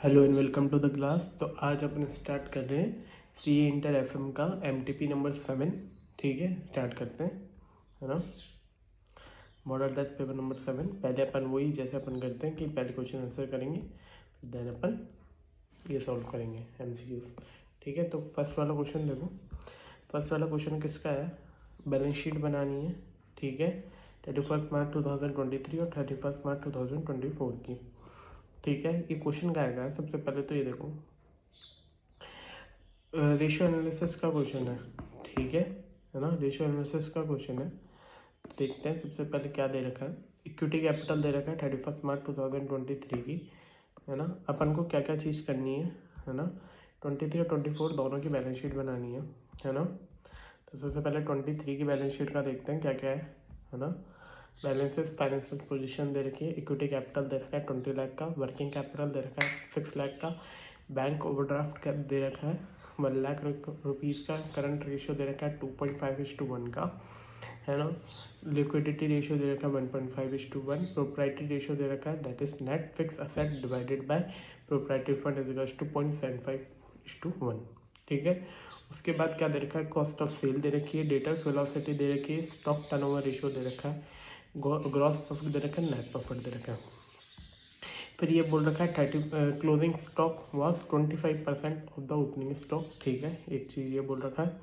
Hello and welcome to the class. तो आज अपन स्टार्ट कर रहे हैं सी इंटर एफएम का एमटीपी नंबर 7। ठीक है, स्टार्ट करते हैं, है ना। Model test paper number 7। पहले अपन वही जैसे अपन करते हैं कि पहले क्वेश्चन आंसर करेंगे, फिर देन अपन ये सॉल्व करेंगे एमसीक्यू। ठीक है, तो फर्स्ट वाला क्वेश्चन देखो। फर्स्ट वाला क्वेश्चन किसका है? बैलेंस शीट बनानी है। ठीक है, 31 मार्च 2023 और 31 मार्च 2024 की। ठीक है, ये क्वेश्चन का आएगा। सबसे पहले तो ये देखो, रेशियो एनालिसिस का क्वेश्चन है। ठीक है ना, रेशियो एनालिसिस का क्वेश्चन है। देखते हैं सबसे पहले क्या दे रखा है। इक्विटी कैपिटल दे रखा है 31 मार्च 2023 की, है ना। अपन को क्या क्या चीज़ करनी है ना। 23 और 24 दोनों की बैलेंस शीट बनानी है ना। तो सबसे पहले 23 की बैलेंस शीट का देखते हैं क्या क्या है ना। बैलेंसेस फाइनेंशियल पोजीशन दे रखी है। इक्विटी कैपिटल दे रखा है 20 लाख का। वर्किंग कैपिटल दे रखा है 6 लाख का। बैंक ओवरड्राफ्ट दे रखा है 1 लाख रुपीज़ का। करंट रेशियो दे रखा है 2.5:1 का, है ना। लिक्विडिटी रेशियो दे रखा है 1.5:1। प्रोप्राइटरी रेशियो दे रखा है that is net fix asset divided by proprietary fund is equals to 0.75:1। ठीक है, उसके बाद क्या दे रखा है? कॉस्ट ऑफ सेल दे रखी है, डेटर्स वेलोसिटी दे रखी है, स्टॉक टर्नओवर रेशियो दे रखा है, ग्रॉस प्रॉफिट दे रखा है, नेट प्रॉफिट दे रखा है। फिर ये बोल रखा है closing stock was 25% of the opening stock. ठीक है, एक चीज़ ये बोल रखा है।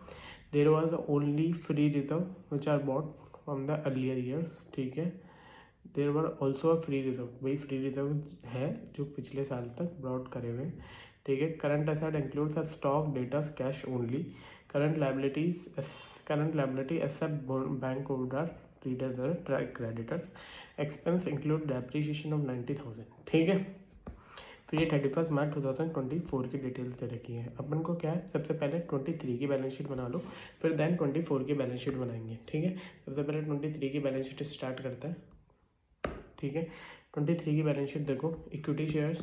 There was only free reserve which are bought from the earlier years. ठीक है, there were also a free reserve, वही फ्री रिजर्व है जो पिछले साल तक ब्रॉड करे हुए। ठीक है, current asset includes a stock debtors cash only. Current liability except bank overdraft readers creditors. Expense include depreciation of 90,000। ठीक है, फिर ये 31 मार्च 2024 की डिटेल्स दे रखी है। अपन को क्या है, सबसे पहले 23 की बैलेंस शीट बना लो, फिर देन 24 की बैलेंस शीट बनाएंगे। ठीक है, सबसे पहले 23 की बैलेंस शीट स्टार्ट करते हैं। ठीक है, 23 की बैलेंस शीट देखो। इक्विटी शेयर्स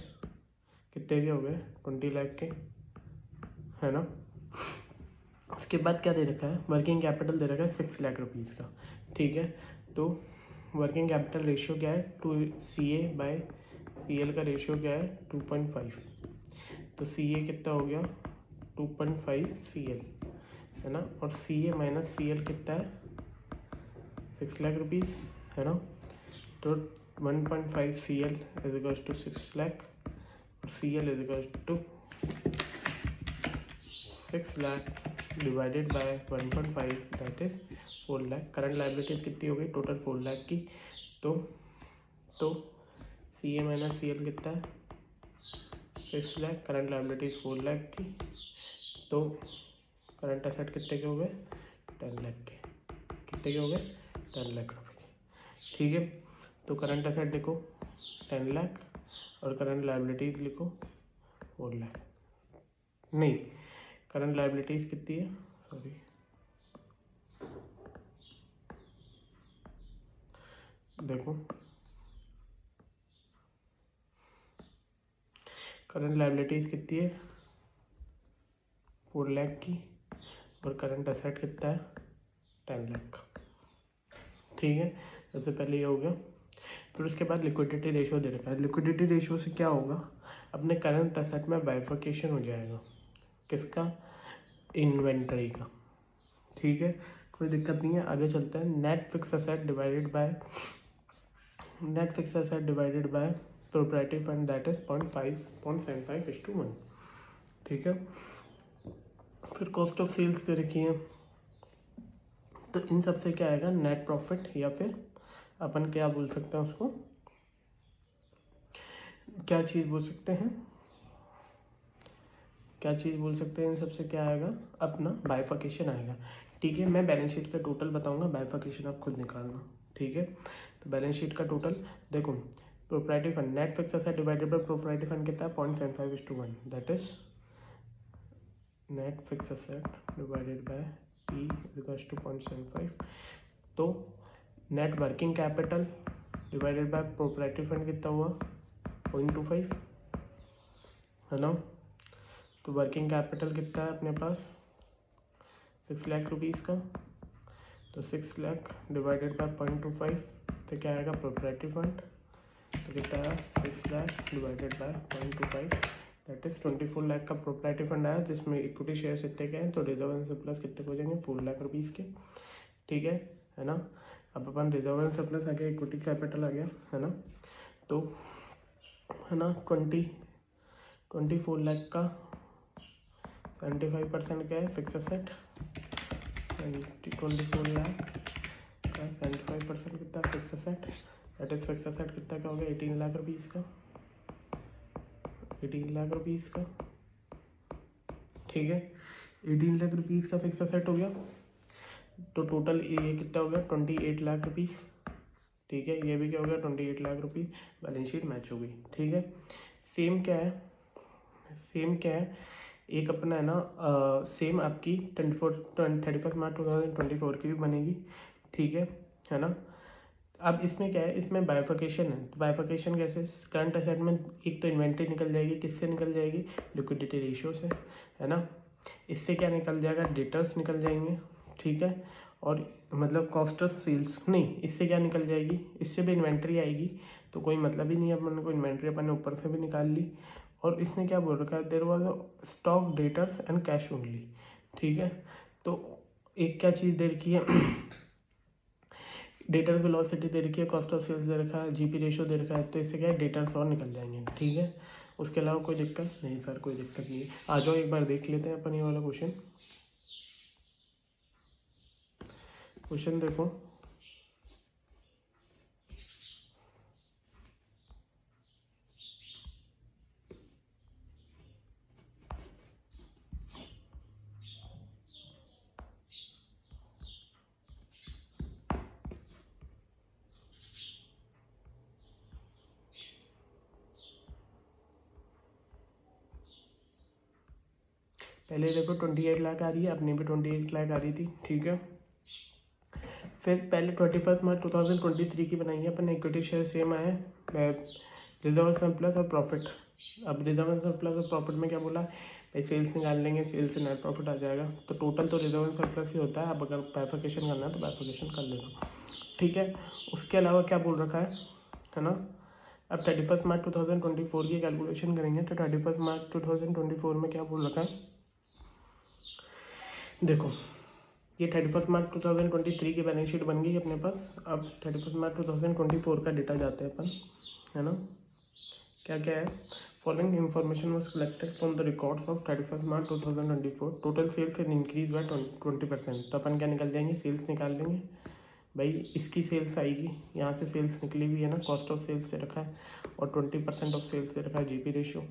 कितने के हो गए? 20 लाख के, है ना। उसके बाद क्या दे रखा है? वर्किंग कैपिटल दे रखा है 6 लाख रुपीज़ का। ठीक है, तो वर्किंग कैपिटल रेशियो क्या है? 2CA/CL का रेशियो क्या है? 2.5। तो CA कितना हो गया? 2.5 CL, है ना। और CA माइनस CL कितना है? 6 लाख रुपीज़, है ना। तो 1.5 CL is equals to 6 lakh और CL is equals to 6 lakh divided by 1.5 that is 4 lakh. Current liabilities कितनी हो गई टोटल? 4 लाख की। तो CA माइनस CL कितना है? 6 लाख। करंट लाइबिलिटीज 4 लाख की। तो करंट एसेट कितने के हो गए? 10 लाख के। कितने के हो गए? 10 लाख रुपए के। ठीक है, तो करंट एसेट लिखो 10 लाख और करंट लाइबिलिटीज लिखो 4 लाख। नहीं, करंट लाइबिलिटीज कितनी है? सॉरी, देखो करंट लाइबिलिटीज कितनी है? 4 लाख की। और करंट एसेट कितना है? 10 लाख का। ठीक है, सबसे पहले ये हो गया। फिर उसके बाद लिक्विडिटी रेशियो दे रखा है। लिक्विडिटी रेशियो से क्या होगा? अपने करंट एसेट में बाइफर्केशन हो जाएगा। किसका? इन्वेंट्री का। ठीक है, कोई दिक्कत नहीं है, आगे चलते हैं। Net fix asset divided by proprietary fund that is 0.75:1। ठीक है, फिर कॉस्ट ऑफ सेल्स दे रखी है। तो इन सब से क्या आएगा? नेट प्रॉफिट, या फिर अपन क्या बोल सकते हैं उसको, क्या चीज़ बोल सकते हैं, इन सब से क्या आएगा? अपना बाइफर्केशन आएगा। ठीक है, मैं बैलेंस शीट का टोटल बताऊंगा, बाइफर्केशन आप खुद निकालना। ठीक है, तो बैलेंस शीट का टोटल देखो। Proprietary fund, net fix asset divided by proprietary fund कितना है? 0.75:1 that is net fix asset divided by P equals to 0.75। तो net working capital divided by proprietary fund कितना हुआ? 0.25, है ना। तो वर्किंग कैपिटल कितना है अपने पास? 6 लाख रुपीज़ का। तो 6 लाख डिवाइडेड बाय 0.25 तो क्या आएगा? प्रोप्राइटरी फंड तो कितना आया 6 lakh divided bye 0.25 that is 24 lakh का प्रोप्राइटरी फंड आया, जिसमें इक्विटी शेयर कितने के हैं, तो रिजर्व एंड सरप्लस कितने हो जाएंगे 4 लाख रुपीज़ के। ठीक है ना। अब अपन रिजर्व एंड सरप्लस आ गया, इक्विटी कैपिटल आ गया, है ना। तो है ना 24 लाख का 75% क्या है फिक्स एसेट, 24 लाख का 75% कितना fix asset, that is fix asset कितना का हो गया 18 लाख रुपीज़ का, 18 लाख रुपीज़ का। ठीक है, 18 लाख रुपीज़ का फिक्स एसेट हो गया। तो टोटल ये कितना हो गया 28 लाख रुपीज़। ठीक है, ये भी क्या हो गया 28 lakh rupees, balance sheet match हो गई। ठीक है, सेम क्या है एक अपना है ना सेम आपकी 31 मार्च 2024 की भी बनेगी। ठीक है ना। अब इसमें क्या है, इसमें बाइफर्केशन है। तो बाइफर्केशन कैसे, करंट असेट में एक तो इन्वेंट्री निकल जाएगी, किससे निकल जाएगी लिक्विडिटी रेशियो से, है ना। इससे क्या निकल जाएगा, डेटर्स निकल जाएंगे। ठीक है, और मतलब कॉस्ट ऑफ सेल्स नहीं, इससे क्या निकल जाएगी, इससे भी इन्वेंट्री आएगी, तो कोई मतलब ही नहीं है अपन को, इन्वेंट्री अपन ने ऊपर से भी निकाल ली। और इसने क्या बोल रखा है, there was stock debtors and cash only. ठीक है, तो एक क्या चीज़ दे रखी है डेटर वेलोसिटी दे रखी है, कॉस्ट ऑफ सेल्स दे रखा है, जीपी रेशियो दे रखा है, तो इससे क्या है डेटर्स और निकल जाएंगे। ठीक है, उसके अलावा कोई दिक्कत नहीं सर, कोई दिक्कत नहीं है। आ जाओ एक बार देख लेते हैं अपन ये वाला क्वेश्चन देखो। पहले देखो 28 लाख आ रही है, अपनी भी 28 लाख आ रही थी। ठीक है, फिर पहले 21 मार्च 2023 की बनाई है अपन, इक्विटी शेयर सेम आए, रिजर्व सरप्लस और प्रॉफिट। अब रिजर्व सरप्लस और प्रॉफिट में क्या बोला भाई, सेल्स निकाल लेंगे, सेल्स से नेट प्रॉफिट आ जाएगा, तो टोटल तो रिजर्व सरप्लस ही होता है। अब अगर बाइफर्केशन करना है तो बाइफर्केशन कर लेना। ठीक है, उसके अलावा क्या बोल रखा है ना। अब 31 मार्च 2024 की कैलकुलेशन करेंगे, तो 31 मार्च 2024 में क्या बोल रखा है, देखो ये 31 मार्च 2023 की बैलेंस शीट बन गई अपने पास। अब 31 मार्च 2024 का डेटा जाते हैं अपन, है ना। क्या क्या है, following information was collected from the records of 31 March 2024, total sales and increase by 20%। तो अपन क्या निकल जाएंगे, सेल्स निकाल लेंगे भाई, इसकी सेल्स आएगी, यहाँ से सेल्स निकली हुई है ना, कॉस्ट ऑफ सेल्स से रखा है, और 20% ऑफ सेल्स से रखा है जीपी रेशियो,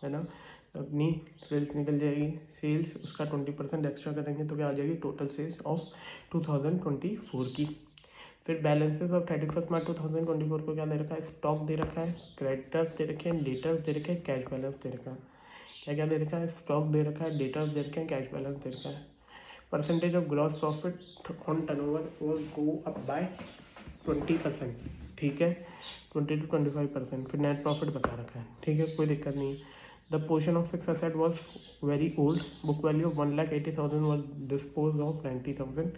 है ना। अपनी सेल्स निकल जाएगी, सेल्स उसका 20% एक्स्ट्रा करेंगे तो क्या आ जाएगी टोटल सेल्स ऑफ 2024 की। फिर बैलेंसेस ऑफ 31 मार्च 2024 को क्या दे रखा है, स्टॉक दे रखा है, क्रेडिटर्स दे रखे हैं, डेटर्स दे रखे हैं, कैश बैलेंस दे रखा है। क्या क्या दे रखा है, स्टॉक दे रखा है, डेटर्स दे रखे हैं, कैश बैलेंस दे रखा है। Percentage of gross profit on turnover will go up by 20%। ठीक है, 20 to 25%। फिर नेट प्रॉफिट बता रखा है। ठीक है, कोई दिक्कत नहीं है। The portion of fixed asset was very old. Book value of 1,80,000 was disposed of 90,000.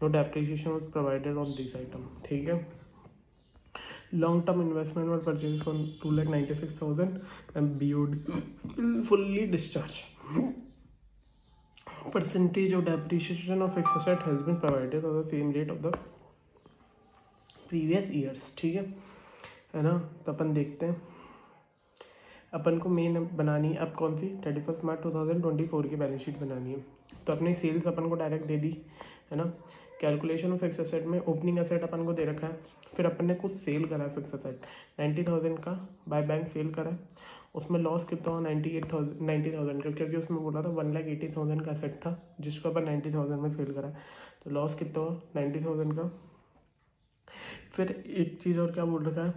No depreciation was provided on this item. ठीक है, long term investment were purchased for 2,96,000 and BOD fully discharged. Percentage of depreciation of fixed asset has been provided on the same rate of the previous years. ठीक है ना। तो अपन देखते हैं, अपन को main बनानी है अब कौन सी, 31 मार्च 2024 की बैलेंस शीट बनानी है। तो अपनी सेल्स अपन को डायरेक्ट दे दी, है ना। कैलकुलेशन ऑफ फिक्स एसेट में ओपनिंग एसेट अपन को दे रखा है, फिर अपन ने कुछ सेल करा है फिक्स एसेट 90,000 का बाय बैंक सेल करा है, उसमें लॉस कितना हुआ 90,000 का, क्योंकि उसमें बोला था 1,80,000 का एसेट था जिसको अपन 90,000 में सेल करा है, तो लॉस कितना हुआ 90,000 का। फिर एक चीज़ और क्या बोल रखा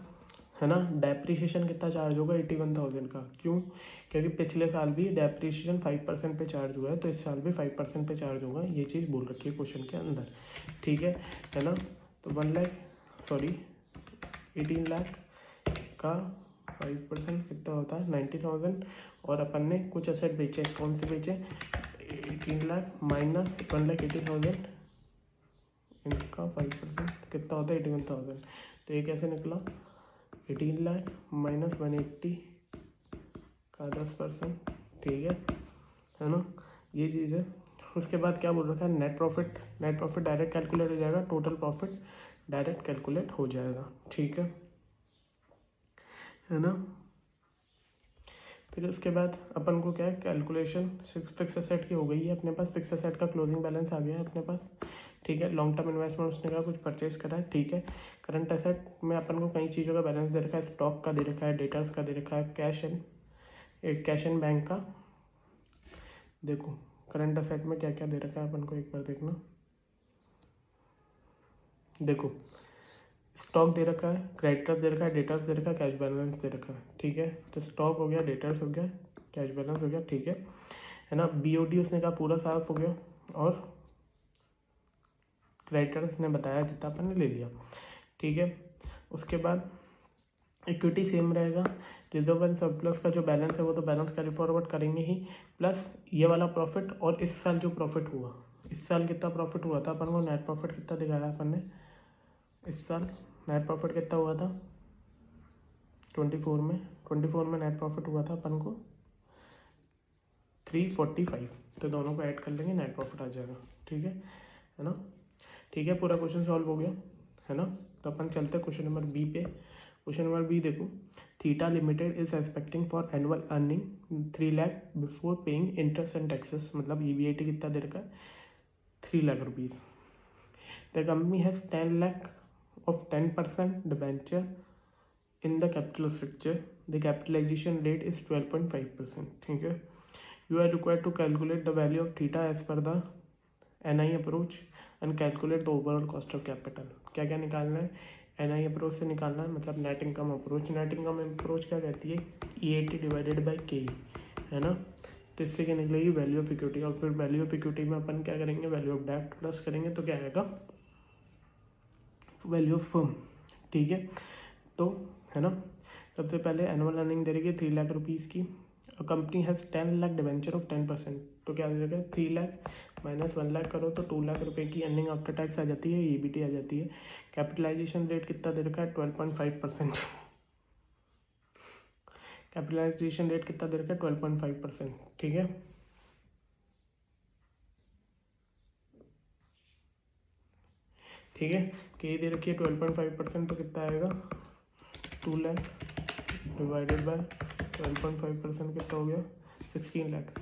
है ना, डेप्रीशिएशन कितना चार्ज होगा 81,000 का। क्यों, क्योंकि पिछले साल भी डेप्रीशिएशन 5% पे चार्ज हुआ है, तो इस साल भी 5% पे चार्ज होगा, ये चीज़ बोल रखी है क्वेश्चन के अंदर। ठीक है ना। तो 18 लाख का 5% कितना होता है 90,000, और अपन ने कुछ एसेट बेचे, कौन से बेचे, 18 लाख माइनस 1,80,000 इनका 5% कितना होता है 81,000। तो ये कैसे निकला, 18 लाख माइनस 180 का 10%, ठीक है ना, ये चीज़ है। उसके बाद क्या बोल रखा है, नेट प्रॉफिट डायरेक्ट कैलकुलेट हो जाएगा, टोटल प्रॉफिट डायरेक्ट कैलकुलेट हो जाएगा, ठीक है ना। फिर उसके बाद अपन को क्या है, कैलकुलेशन फिक्स एसेट की हो गई है अपने पास, फिक्स एसेट का क्लोजिंग बैलेंस आ गया है अपने पास, ठीक है। लॉन्ग टर्म इन्वेस्टमेंट उसने कहा कुछ परचेज करा है, ठीक है। करंट एसेट में अपन को कई चीज़ों का बैलेंस दे रखा है, स्टॉक का दे रखा है, डेटर्स का दे रखा है, कैश एंड बैंक का। देखो करंट एसेट में क्या क्या दे रखा है अपन को एक बार देखना। देखो स्टॉक दे रखा है, क्रेडिटर्स दे रखा है, डेटर्स दे रखा है, कैश बैलेंस दे रखा है, ठीक है। तो स्टॉक हो गया, डेटर्स हो गया, कैश बैलेंस हो गया, ठीक है ना। बीओडी उसने कहा पूरा साफ हो गया, और क्रेडिटर्स ने बताया जितना अपन ने ले लिया, ठीक है। उसके बाद इक्विटी सेम रहेगा, रिजर्व एंड सरप्लस का जो बैलेंस है वो तो बैलेंस कैरी फॉरवर्ड करेंगे ही, प्लस ये वाला प्रॉफिट, और इस साल जो प्रॉफिट हुआ, इस साल कितना प्रॉफिट हुआ था अपन को, नेट प्रॉफिट कितना दिखाया अपन ने इस साल, नेट प्रॉफिट कितना हुआ था 24 में नेट प्रॉफिट हुआ था अपन को 345, तो दोनों को ऐड कर लेंगे, नेट प्रॉफिट आ जाएगा, ठीक है ना। ठीक है, पूरा क्वेश्चन सॉल्व हो गया है ना। तो अपन चलते हैं क्वेश्चन नंबर बी पे। क्वेश्चन नंबर बी देखो, theta limited is expecting for annual earning 3 lakh before paying interest and taxes, मतलब ईबीआईटी कितना दे रखा है 3 lakh rupees. The company has 10 lakh of 10% debenture in the capital structure. The capitalization rate is 12.5%, ठीक है। You are required to calculate the value of theta as per the NI approach and calculate the overall cost of capital। क्या क्या निकालना है, NI approach से निकालना है, मतलब net income approach. Net income approach क्या कहती है, EAT डिवाइडेड बाई के, है ना। तो इससे क्या निकलेगी, वैल्यू ऑफ इक्विटी, और फिर वैल्यू ऑफ इक्विटी में अपन क्या करेंगे, वैल्यू ऑफ डेट प्लस करेंगे, तो क्या आएगा, वैल्यू ऑफ फर्म, ठीक है। तो है ना, सबसे पहले एनुअल अर्निंग दे रही है 3 लाख रुपीज़ की, और company has 10 lakh debenture of 10%, तो क्या दे रखा है 3 लाख माइनस 1 लाख करो तो 2 लाख रुपए की अर्निंग आफ्टर टैक्स आ जाती है, ईबीटी आ जाती है। कैपिटलाइजेशन रेट कितना दे रखा है 12.5%, कैपिटलाइजेशन रेट कितना दे रखा है 12.5%, ठीक है। ठीक है, के दे रखी है 12.5%, तो कितना आएगा 2 लाख डिवाइडेड बाय 12.5% कितना हो गया 16 लाख,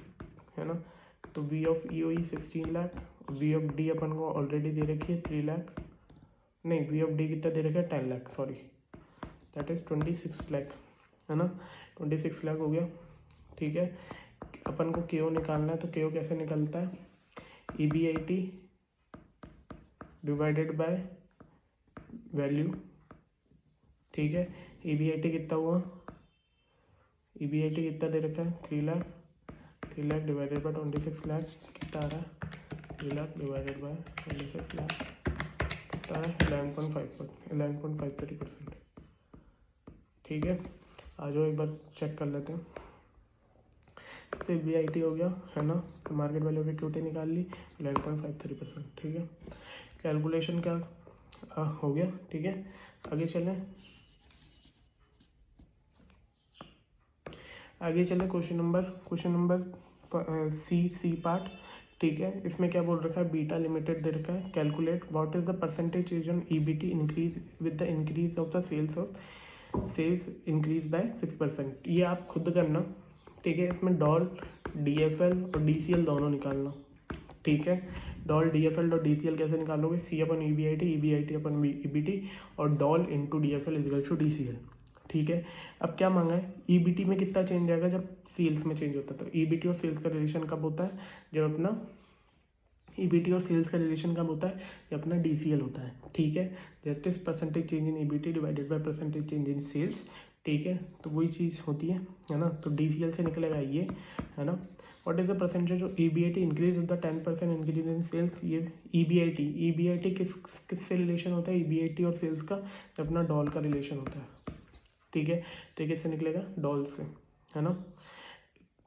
है ना। तो V of E O 16 lakh, V of D अपन को ऑलरेडी दे रखी है 3 लाख, नहीं वी ऑफ डी कितना दे रखा है 10 lakh, sorry that is 26 lakh, है ना। 26 लाख हो गया, ठीक है। अपन को के ओ निकालना है, तो के ओ कैसे निकलता है, E B I T divided by value, ठीक है। ईबीआईटी कितना हुआ, ईबीआईटी कितना दे रखा है 3 लाख डिवाइडेड बाय 26 लाख, कितना आ रहा है 3 लाख डिवाइडेड बाय 26 लाख, कितना आ रहा है 11.53%, ठीक है। आ जाओ एक बार चेक कर लेते हैं। तो ईबीआईटी हो गया, है ना, तो मार्केट वैल्यू ऑफ इक्विटी निकाल ली 11.53%, ठीक है। कैलकुलेशन क्या हो गया, ठीक है। आगे चलें क्वेश्चन नंबर सी पार्ट, ठीक है। इसमें क्या बोल रखा है, बीटा लिमिटेड दे रखा है, calculate what is the percentage change on EBT increase with the increase of the sales increase by 6%। ये आप खुद करना, ठीक है। इसमें डॉल डीएफएल और डीसीएल दोनों निकालना, ठीक है। डॉल डीएफएल और डीसीएल कैसे निकालोगे, सी अपन ईबीआईटी, ईबीआईटी अपन ईबीटी, और DOL into DFL is equal to DCL, ठीक है। अब क्या मांगा है, ईबीटी में कितना चेंज आएगा जब सेल्स में चेंज होता है, तो ईबीटी और सेल्स का रिलेशन कब होता है, जब अपना ईबीटी और सेल्स का रिलेशन कब होता है, जब अपना डीसीएल होता है, ठीक है। That is percentage change in EBT divided by percentage change in sales, ठीक है। तो वही चीज़ होती है ना। तो डीसीएल से निकलेगा ये, है ना। What is the percentage of EBIT increase with the 10% increase in sales, ये ईबीआईटी किससे रिलेशन होता है, ईबीआईटी और सेल्स का जब अपना डॉल का रिलेशन होता है, ठीक है। तो ये किससे निकलेगा, डॉल से, है ना।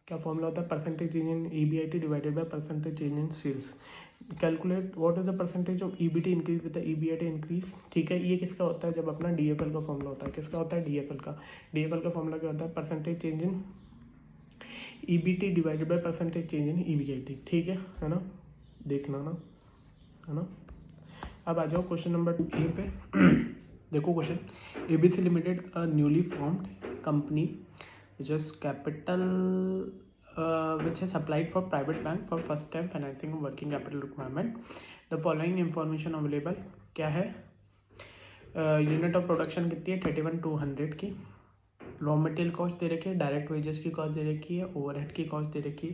क्या फॉर्मूला होता है, percentage change in EBIT divided by percentage change in sales. Calculate what is the percentage of EBT increase with the EBIT increase. ठीक है, ये किसका होता है, जब अपना डीएफएल का फॉर्मूला होता है। किसका होता है, डीएफएल का। डीएफएल का फॉर्मूला क्या होता है, percentage change in EBT divided by percentage change in EBIT. ठीक है ना, देखना ना, है ना। अब आ जाओ क्वेश्चन नंबर ए पे। देखो question, ABC limited a newly formed company which is capital which is applied for private bank for first time financing of working capital requirement. The following information available क्या है, unit of production कितनी है 31,200 की, raw material cost दे रखी है, direct wages की cost दे रखी है, ओवरहेड की कॉस्ट दे रखी है,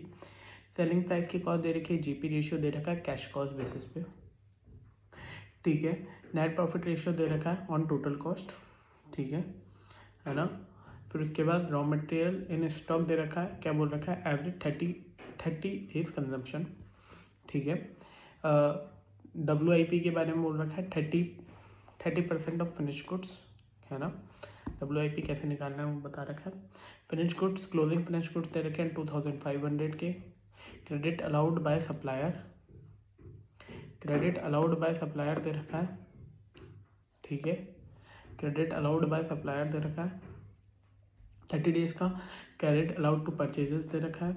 सेलिंग प्राइस की कॉस्ट दे रखी है, जीपी रेशियो दे रखा है कैश कॉस्ट बेसिस पे। ठीक है, नेट प्रॉफिट रेशियो दे रखा है ऑन टोटल कॉस्ट। ठीक है ना। फिर उसके बाद रॉ मटेरियल इन स्टॉक दे रखा है, क्या बोल रखा है, एवरेज 30 डेज कंजम्पशन। ठीक है, WIP के बारे में बोल रखा है 30% ऑफ फिनिश गुड्स, है ना। WIP कैसे निकालना है वो बता रखा है। Finish goods, closing finish goods दे रखे हैं 2500 के। Credit allowed by supplier, credit allowed by supplier दे रखा है। ठीक है, क्रेडिट अलाउड बाय सप्लायर दे रखा है 30 डेज का। क्रेडिट अलाउड टू परचेजेस दे रखा है,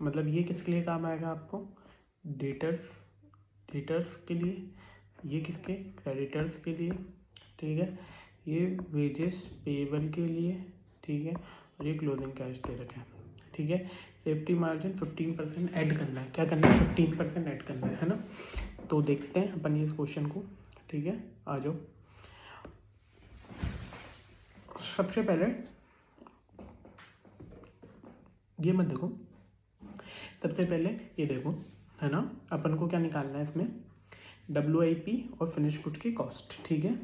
मतलब ये किसके लिए काम आएगा आपको, डेटर्स के लिए, ये किसके, क्रेडिटर्स के लिए। ठीक है, ये वेजेस पेएबल के लिए। ठीक है, और ये क्लोजिंग कैश दे रखा है। ठीक है, सेफ्टी मार्जिन 15% ऐड करना है, क्या करना है, 15% ऐड करना है ना। तो देखते हैं अपन इस क्वेश्चन को। ठीक है, आ जाओ। सबसे पहले ये मत देखो, सबसे पहले ये देखो, है ना। अपन को क्या निकालना है इसमें, WIP और फिनिश गुड की कॉस्ट। ठीक है,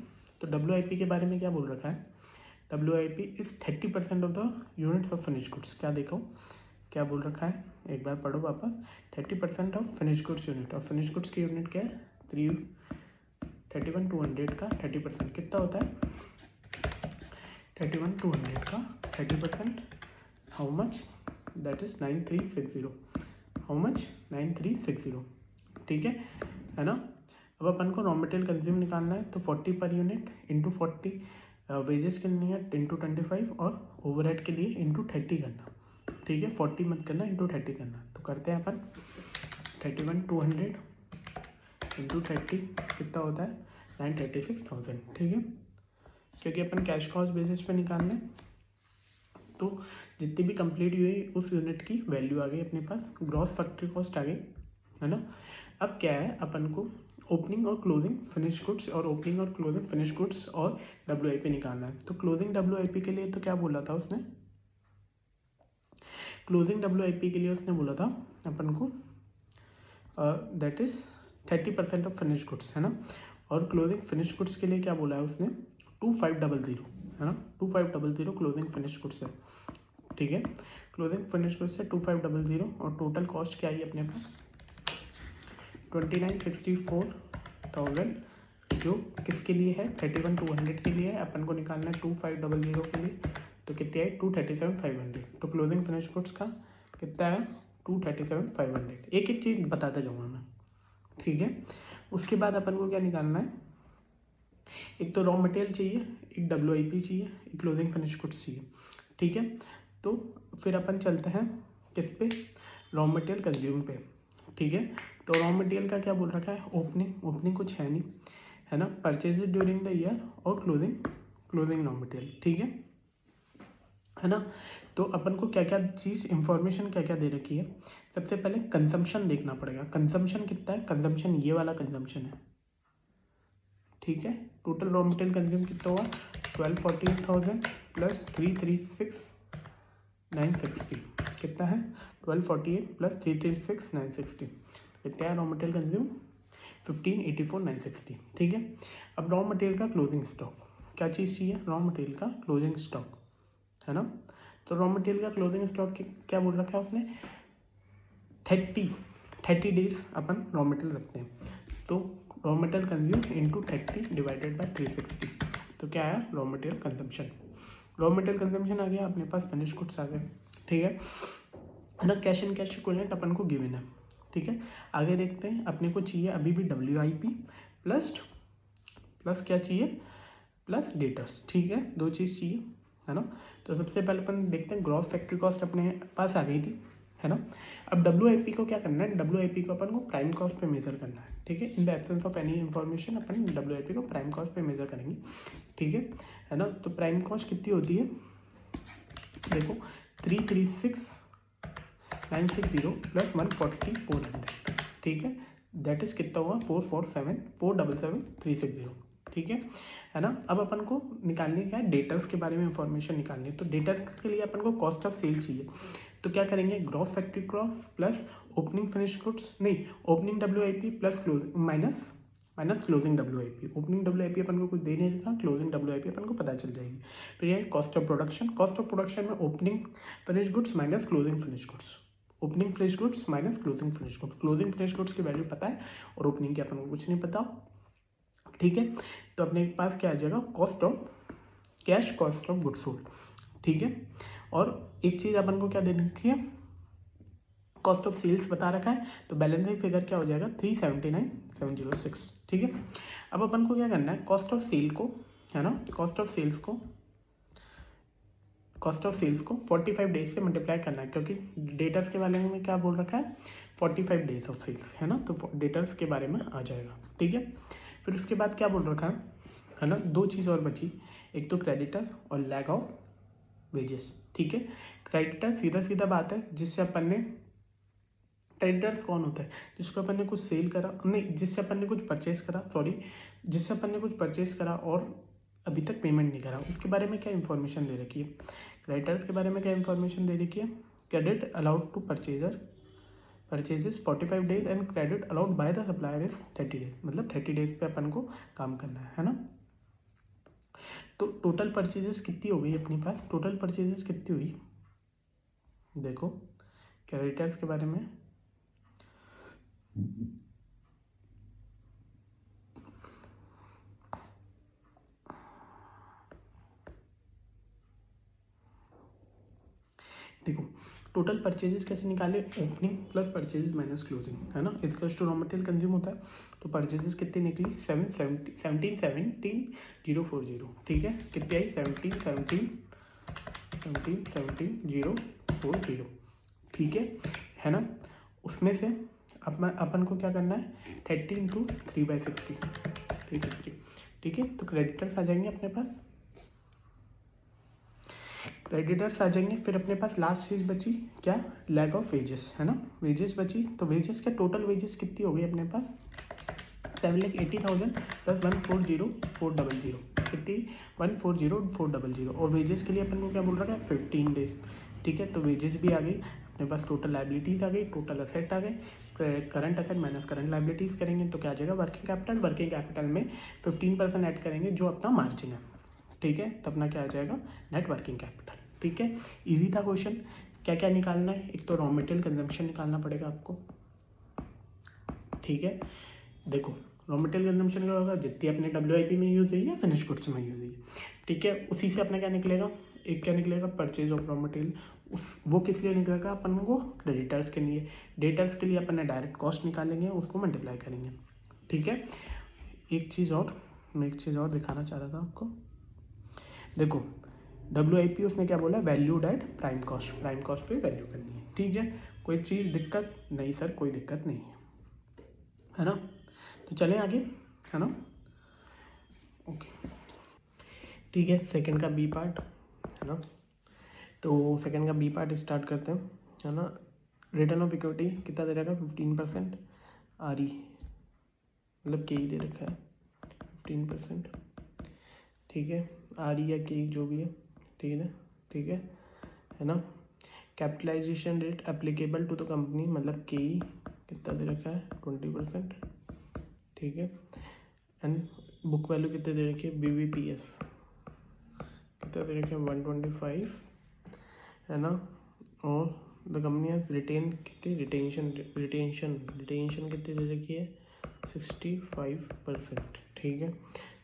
तो WIP के बारे में क्या बोल रखा है, WIP is 30% of the units of finish goods. क्या देखो, क्या बोल रखा है, एक बार पढ़ो वापस, 30% ऑफ फिनिश गुड्स यूनिट। और फिनिश गुड्स की यूनिट क्या है, 31,200 का 30% कितना होता है, 31,200 का 30%, how much, that is 9360। How much, 9360। ठीक है ना। अब अपन को रॉ मटेरियल कंज्यूम निकालना है, तो 40 पर यूनिट इंटू 40, वेजेस के लिए इंटू 25 और ओवरहेड के लिए इंटू 30 करना। ठीक है, 40 मत करना, इंटू 30 करना। तो करते हैं अपन 31,200 इंटू 30 कितना होता है, 936,000। ठीक है, क्योंकि अपन कैश कॉस्ट बेसिस पे निकालना है, तो जितनी भी कंप्लीट हुई उस यूनिट की वैल्यू आ गई अपने पास, ग्रॉस फैक्ट्री कॉस्ट आ गई, है ना। अब क्या है, अपन को ओपनिंग और क्लोजिंग फिनिश गुड्स और ओपनिंग और क्लोजिंग फिनिश गुड्स और WIP निकालना है। तो क्लोजिंग WIP के लिए तो क्या बोला था उसने, क्लोजिंग WIP के लिए उसने बोला था अपन को that is 30% of finish goods, है ना। और क्लोजिंग फिनिश गुड्स के लिए क्या बोला है उसने, 2500, है ना, 2500 क्लोजिंग फिनिश गुड्स है। ठीक है, क्लोजिंग फिनिश गुड्स है 2500 और टोटल कॉस्ट क्या आई अपने पास 29,64,000, जो किसके लिए है, 31,200 के लिए है। अपन को निकालना है 2500 के लिए, तो कितनी आई 237,500। तो क्लोजिंग फिनिश गुड्स का कितना है 237,500। एक एक चीज़ बताता जाऊँगा मैं। ठीक है, उसके बाद अपन को क्या निकालना है, एक तो रॉ मटेरियल चाहिए, एक WIP चाहिए, एक क्लोजिंग फिनिश गुड्स चाहिए। ठीक है, तो फिर अपन चलते हैं किस पे, रॉ मटेरियल कंज्यूम पे। ठीक है, तो रॉ मटेरियल का क्या बोल रखा है, ओपनिंग कुछ है नहीं, है ना, परचेजेज ड्यूरिंग द ईयर और क्लोजिंग रॉ मटेरियल। ठीक है ना। तो अपन को क्या क्या चीज़ इंफॉर्मेशन क्या क्या दे रखी है, सबसे पहले कंजम्पशन देखना पड़ेगा। कंजम्पशन कितना है, कंजम्पशन ये वाला कंजम्पशन है। ठीक है, टोटल रॉ मटेरियल कंज्यूम कितना हुआ 1248,000 प्लस 336,960 कितना है 1248 प्लस 336,960 कितना है रॉ मटेरियल कंज्यूम 1584,960। ठीक है, अब रॉ मटेरियल का क्लोजिंग स्टॉक, क्या चीज़ चाहिए, रॉ मटेरियल का क्लोजिंग स्टॉक, है ना। तो रॉ मटेरियल का क्लोजिंग स्टॉक क्या बोल रखा है उसने, 30 डेज अपन रॉ मटेरियल रखते हैं। तो raw material consume into 30 divided by 360, तो क्या आया raw material consumption. Raw material consumption आ गया, अपने पास फिनिश गुड्स आ गए। ठीक है ना, कैश एंड कैश इक्विवेलेंट अपन को गिवन है। ठीक है, आगे देखते हैं। अपने को चाहिए अभी भी WIP प्लस क्या चाहिए, प्लस डेटर्स। ठीक है, दो चीज़ चाहिए, है ना। तो सबसे पहले अपन देखते हैं, ग्रॉस फैक्ट्री कॉस्ट अपने पास आ गई थी, है ना। अब WIP को क्या करना है, WIP को अपन को प्राइम कॉस्ट पे मेजर करना है। ठीक है, in the absence of any information upon WIP को प्राइम कॉस्ट पे मेजर करेंगे। ठीक है ना। तो प्राइम कॉस्ट कितनी होती है, देखो 336,960 प्लस 140,400। ठीक है, दैट इज कितना हुआ, 477,360। ठीक है ना। अब अपन को निकालने क्या है, डेटर्स के बारे में इंफॉर्मेशन निकालनी है। तो डेटर्स के लिए अपन को कॉस्ट ऑफ सेल चाहिए। तो क्या करेंगे, gross factory cost plus opening finish goods, नहीं, opening WIP plus closing minus closing WIP। Opening WIP अपन को कुछ दे नहीं देता, क्लोजिंग WIP अपन को पता चल जाएगी। फिर ये cost of production, cost of production में opening finish goods minus closing finish goods, opening finish goods minus closing finish goods. Closing finish goods की वैल्यू पता है और ओपनिंग की अपन को कुछ नहीं पता। ठीक है, तो अपने पास क्या आ जाएगा, cost of cash cost of goods sold. ठीक है, और एक चीज़ अपन को क्या दे रखी है, कॉस्ट ऑफ सेल्स बता रखा है। तो बैलेंसिंग फिगर क्या हो जाएगा, 379,706। ठीक है, अब अपन को क्या करना है, कॉस्ट ऑफ सेल को, है ना, कॉस्ट ऑफ सेल्स को 45 डेज से मल्टीप्लाई करना है, क्योंकि डेटर्स के बारे में क्या बोल रखा है, 45 डेज ऑफ सेल्स, है ना। तो डेटर्स के बारे में आ जाएगा। ठीक है, फिर उसके बाद क्या बोल रखा है ना, दो चीज़ और बची, एक तो क्रेडिटर और लैग ऑफ वेजेस। ठीक है, क्रेडिटर सीधा सीधा बात है, जिससे अपन ने, क्रेडिटर्स कौन होता है, जिसको अपन ने कुछ सेल करा, नहीं, जिससे अपन ने कुछ परचेस करा, सॉरी, जिससे अपन ने कुछ परचेस करा और अभी तक पेमेंट नहीं करा, उसके बारे में क्या इन्फॉर्मेशन दे रखी है। क्रेडिटर्स के बारे में क्या इन्फॉर्मेशन दे रखी है, credit allowed to purchases 45 days and credit allowed by the supplier is 30 days. मतलब 30 डेज पे अपन को काम करना है ना। तो टोटल परचेजेस कितनी हो गई अपने पास, टोटल परचेजेस कितनी हुई, देखो क्रेडिटर्स के बारे में, देखो टोटल परचेजेस कैसे निकाले, opening plus purchases minus closing, है ना। इसका टू रॉ मटेरियल कंज्यूम होता है। तो परचेजेस कितनी निकली, 17,040। ठीक है, कितनी आई, 17,040। ठीक है ना। उसमें से अपन को क्या करना है, 30 × 3/60, 360। ठीक है, तो क्रेडिटर्स आ जाएंगे अपने पास, क्रेडिटर्स आ जाएंगे। फिर अपने पास लास्ट चीज बची क्या, लैग ऑफ वेजेस, है ना, वेजेस बची। तो वेजेस के टोटल वेजेस कितनी हो गई अपने पास, 7,80,000 प्लस 140,400, कितनी, 140,400। और वेजेस के लिए अपन को क्या बोल रहा है, 15 डेज। ठीक है, तो वेजेस भी आ गई अपने पास, टोटल लाइबिलिटीज आ गई, टोटल असेट आ गए, current asset minus current liabilities करेंगे तो क्या आ जाएगा, वर्किंग कैपिटल। वर्किंग कैपिटल में 15% ऐड करेंगे जो अपना मार्जिन है। ठीक है, तो अपना क्या आ जाएगा, नेट वर्किंग कैपिटल। ठीक है, इजी था क्वेश्चन। क्या क्या निकालना है, एक तो रॉ मटेरियल कंजम्पशन निकालना पड़ेगा आपको। ठीक है, देखो रॉ मटेरियल कंजम्पशन क्या होगा, जितनी अपने WIP में यूज हुई है, फिनिश गुड्स में यूज हुई है। ठीक है, उसी से अपना क्या निकलेगा, एक क्या निकलेगा, परचेज ऑफ रॉ मटेरियल। वो किस लिए निकलेगा, अपन को क्रेडिटर्स के लिए। डेटर्स के लिए अपन ने डायरेक्ट कॉस्ट निकालेंगे, उसको मल्टीप्लाई करेंगे। ठीक है, एक चीज़ और दिखाना चाह रहा था आपको, देखो WIP उसने क्या बोला, वैल्यूड एट प्राइम कॉस्ट पे वैल्यू करनी है। ठीक है, कोई चीज़ दिक्कत नहीं सर, कोई दिक्कत नहीं है ना। तो चलें आगे, है ना। ओके, ठीक है, सेकंड का बी पार्ट, है ना। तो सेकंड का बी पार्ट स्टार्ट करते हैं, है ना। रिटर्न ऑफ इक्विटी कितना दे रखा है, 15%। RE मतलब के दे रखा है 15%। ठीक है, RE या के जो भी है, ठीक है ना। Capitalization rate applicable to the company, मतलब के कितना दे रखा है, 20%। ठीक है, एंड बुक वैल्यू कितने दे रखी है, BVPS कितना दे रखे हैं, 125, है ना। और द कंपनी हैज रिटेन कितनी, रिटेंशन कितनी दे रखी है, 65%। ठीक है,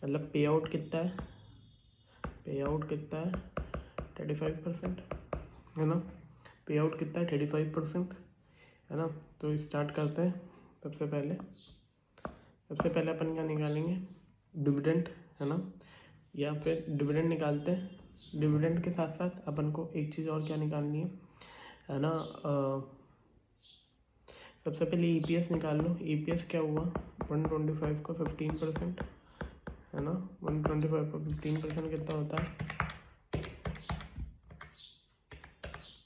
मतलब पे आउट कितना है, 35%, है ना। पे आउट कितना है, 35%, है ना। तो स्टार्ट करते हैं। सबसे पहले अपन क्या निकालेंगे, डिविडेंड, है ना, या फिर डिविडेंड निकालते हैं। डिविडेंड के साथ साथ अपन को एक चीज़ और क्या निकालनी है ना, सबसे पहले ईपीएस निकाल लो। ईपीएस क्या हुआ, 125 को 15%, है ना, 125 को 15% कितना होता है,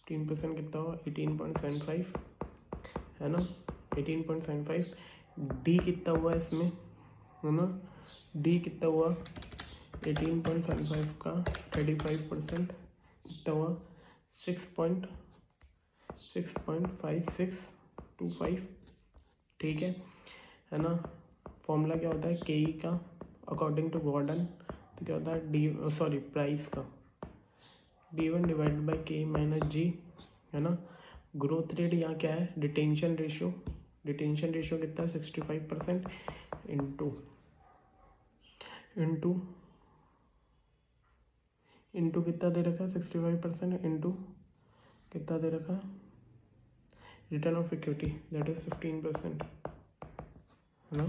15% कितना हुआ, 18.75, है ना, 18.75। डी कितना हुआ इसमें, है ना, डी कितना हुआ, 18.75 का 35% कितना हुआ, 6.5625, ठीक है ना। फॉर्मूला क्या होता है के ई का अकॉर्डिंग टू गॉर्डन, तो क्या होता है प्राइस का D1 डिवाइड बाई के माइनस जी, है ना। ग्रोथ रेट यहाँ क्या है, डिटेंशन रेशियो कितना है 65% इंटू कितना दे रखा है 65% इंटू कितना दे रखा है, return of equity that is 15%, है ना।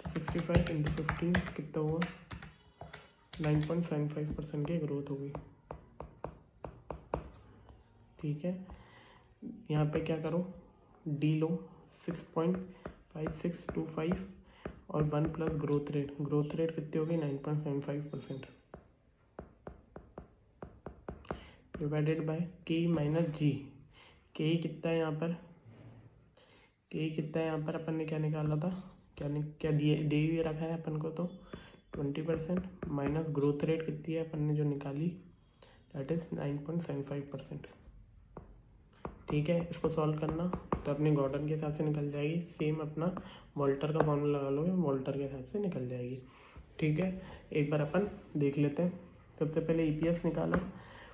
65 इंटू 15 कितना हुआ, 9.75% की ग्रोथ होगी, ठीक है। यहाँ पे क्या करो, डी लो 6.5625 और 1 प्लस ग्रोथ रेट कितनी होगी 9.75% डिवाइडेड बाय के माइनस जी। के कितना है यहाँ पर, अपन ने क्या निकाला था, क्या दे ही रखा है अपन को, तो 20% माइनस ग्रोथ रेट कितनी है अपन ने जो निकाली, दैट इज 9.75%, ठीक है। इसको सॉल्व करना तो अपने गॉर्डन के हिसाब से निकल जाएगी, सेम अपना वोल्टर का फॉर्मूला लगा लोगे, वोल्टर के हिसाब से निकल जाएगी, ठीक है। एक बार अपन देख लेते हैं। सबसे पहले ईपीएस निकाला,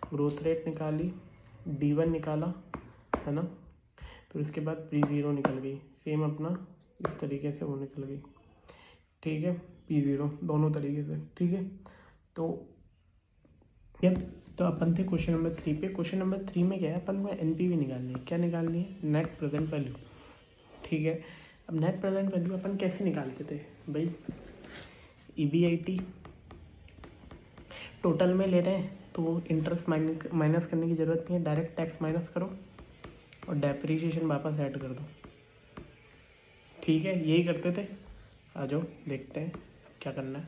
ग्रोथ रेट निकाली, D1 निकाला, है ना, फिर उसके बाद P0 निकल गई, सेम अपना इस तरीके से वो निकल गई, ठीक है, P0 दोनों तरीके से, ठीक है। तो अपन थे क्वेश्चन नंबर 3 पे। क्वेश्चन नंबर 3 में क्या है, अपन को एनपीवी निकालनी है। क्या निकालनी है, नेट प्रेजेंट वैल्यू, ठीक है। अब नेट प्रेजेंट वैल्यू अपन कैसे निकालते थे भाई, ईबीआईटी टोटल में ले रहे हैं तो इंटरेस्ट माइनस करने की ज़रूरत नहीं है, डायरेक्ट टैक्स माइनस करो और डेप्रीशिएशन वापस ऐड कर दो, ठीक है। यही करते थे। आ जाओ देखते हैं क्या करना है।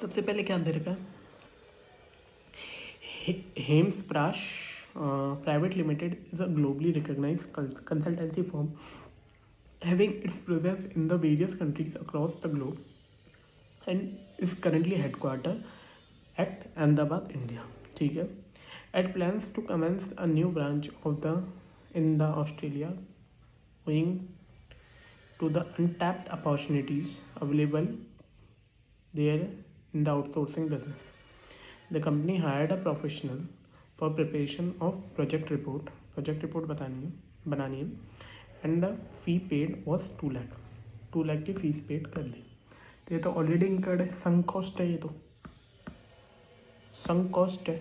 सबसे पहले क्या दे रखा है, हेम्स प्राश private limited is a globally recognised consultancy firm having its presence in the various countries across the globe and is currently headquartered at Ahmedabad, India, ठीक है। It plans to commence a new branch in the Australia, owing to the untapped opportunities available there in the outsourcing business. The company hired a professional for preparation of project report बनानी है and the fee paid was 2 lakh की fees paid कर दी। तो ये तो already incurred है, sunk cost है, ये तो संक कॉस्ट है।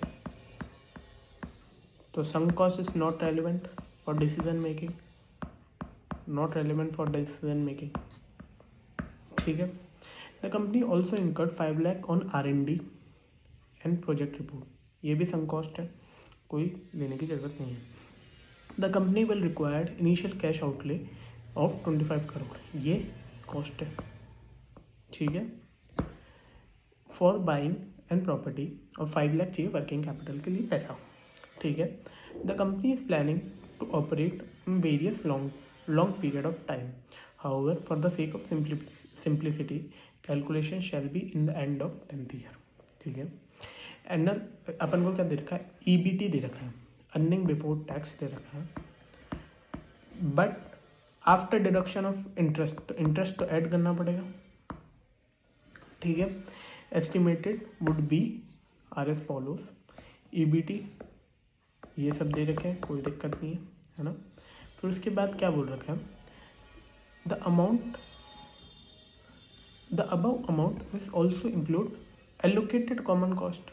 तो sunk cost is not relevant for decision making, ठीक है। The company also incurred 5 lakh on R&D and project report, ये भी संक कॉस्ट है, कोई लेने की जरूरत नहीं है। The company will required initial cash outlay of 25 crore, ये कॉस्ट है, ठीक है। फॉर बाइंग एंड प्रॉपर्टी और 5 लाख चाहिए वर्किंग कैपिटल के लिए पैसा, ठीक है। The company is planning to operate in various long period of time, however for the sake of simplicity calculation shall be in the end of 10th year, ठीक है। And अपन को क्या दे रखा है, EBT दे रखा है, अर्निंग बिफोर टैक्स दे रखा है, but after deduction of interest तो ऐड करना पड़ेगा, ठीक है। Estimated would be R S follows, EBT ये सब दे रखे हैं, कोई दिक्कत नहीं है ना। फिर उसके बाद क्या बोल रखा है, the above amount will also include allocated common cost.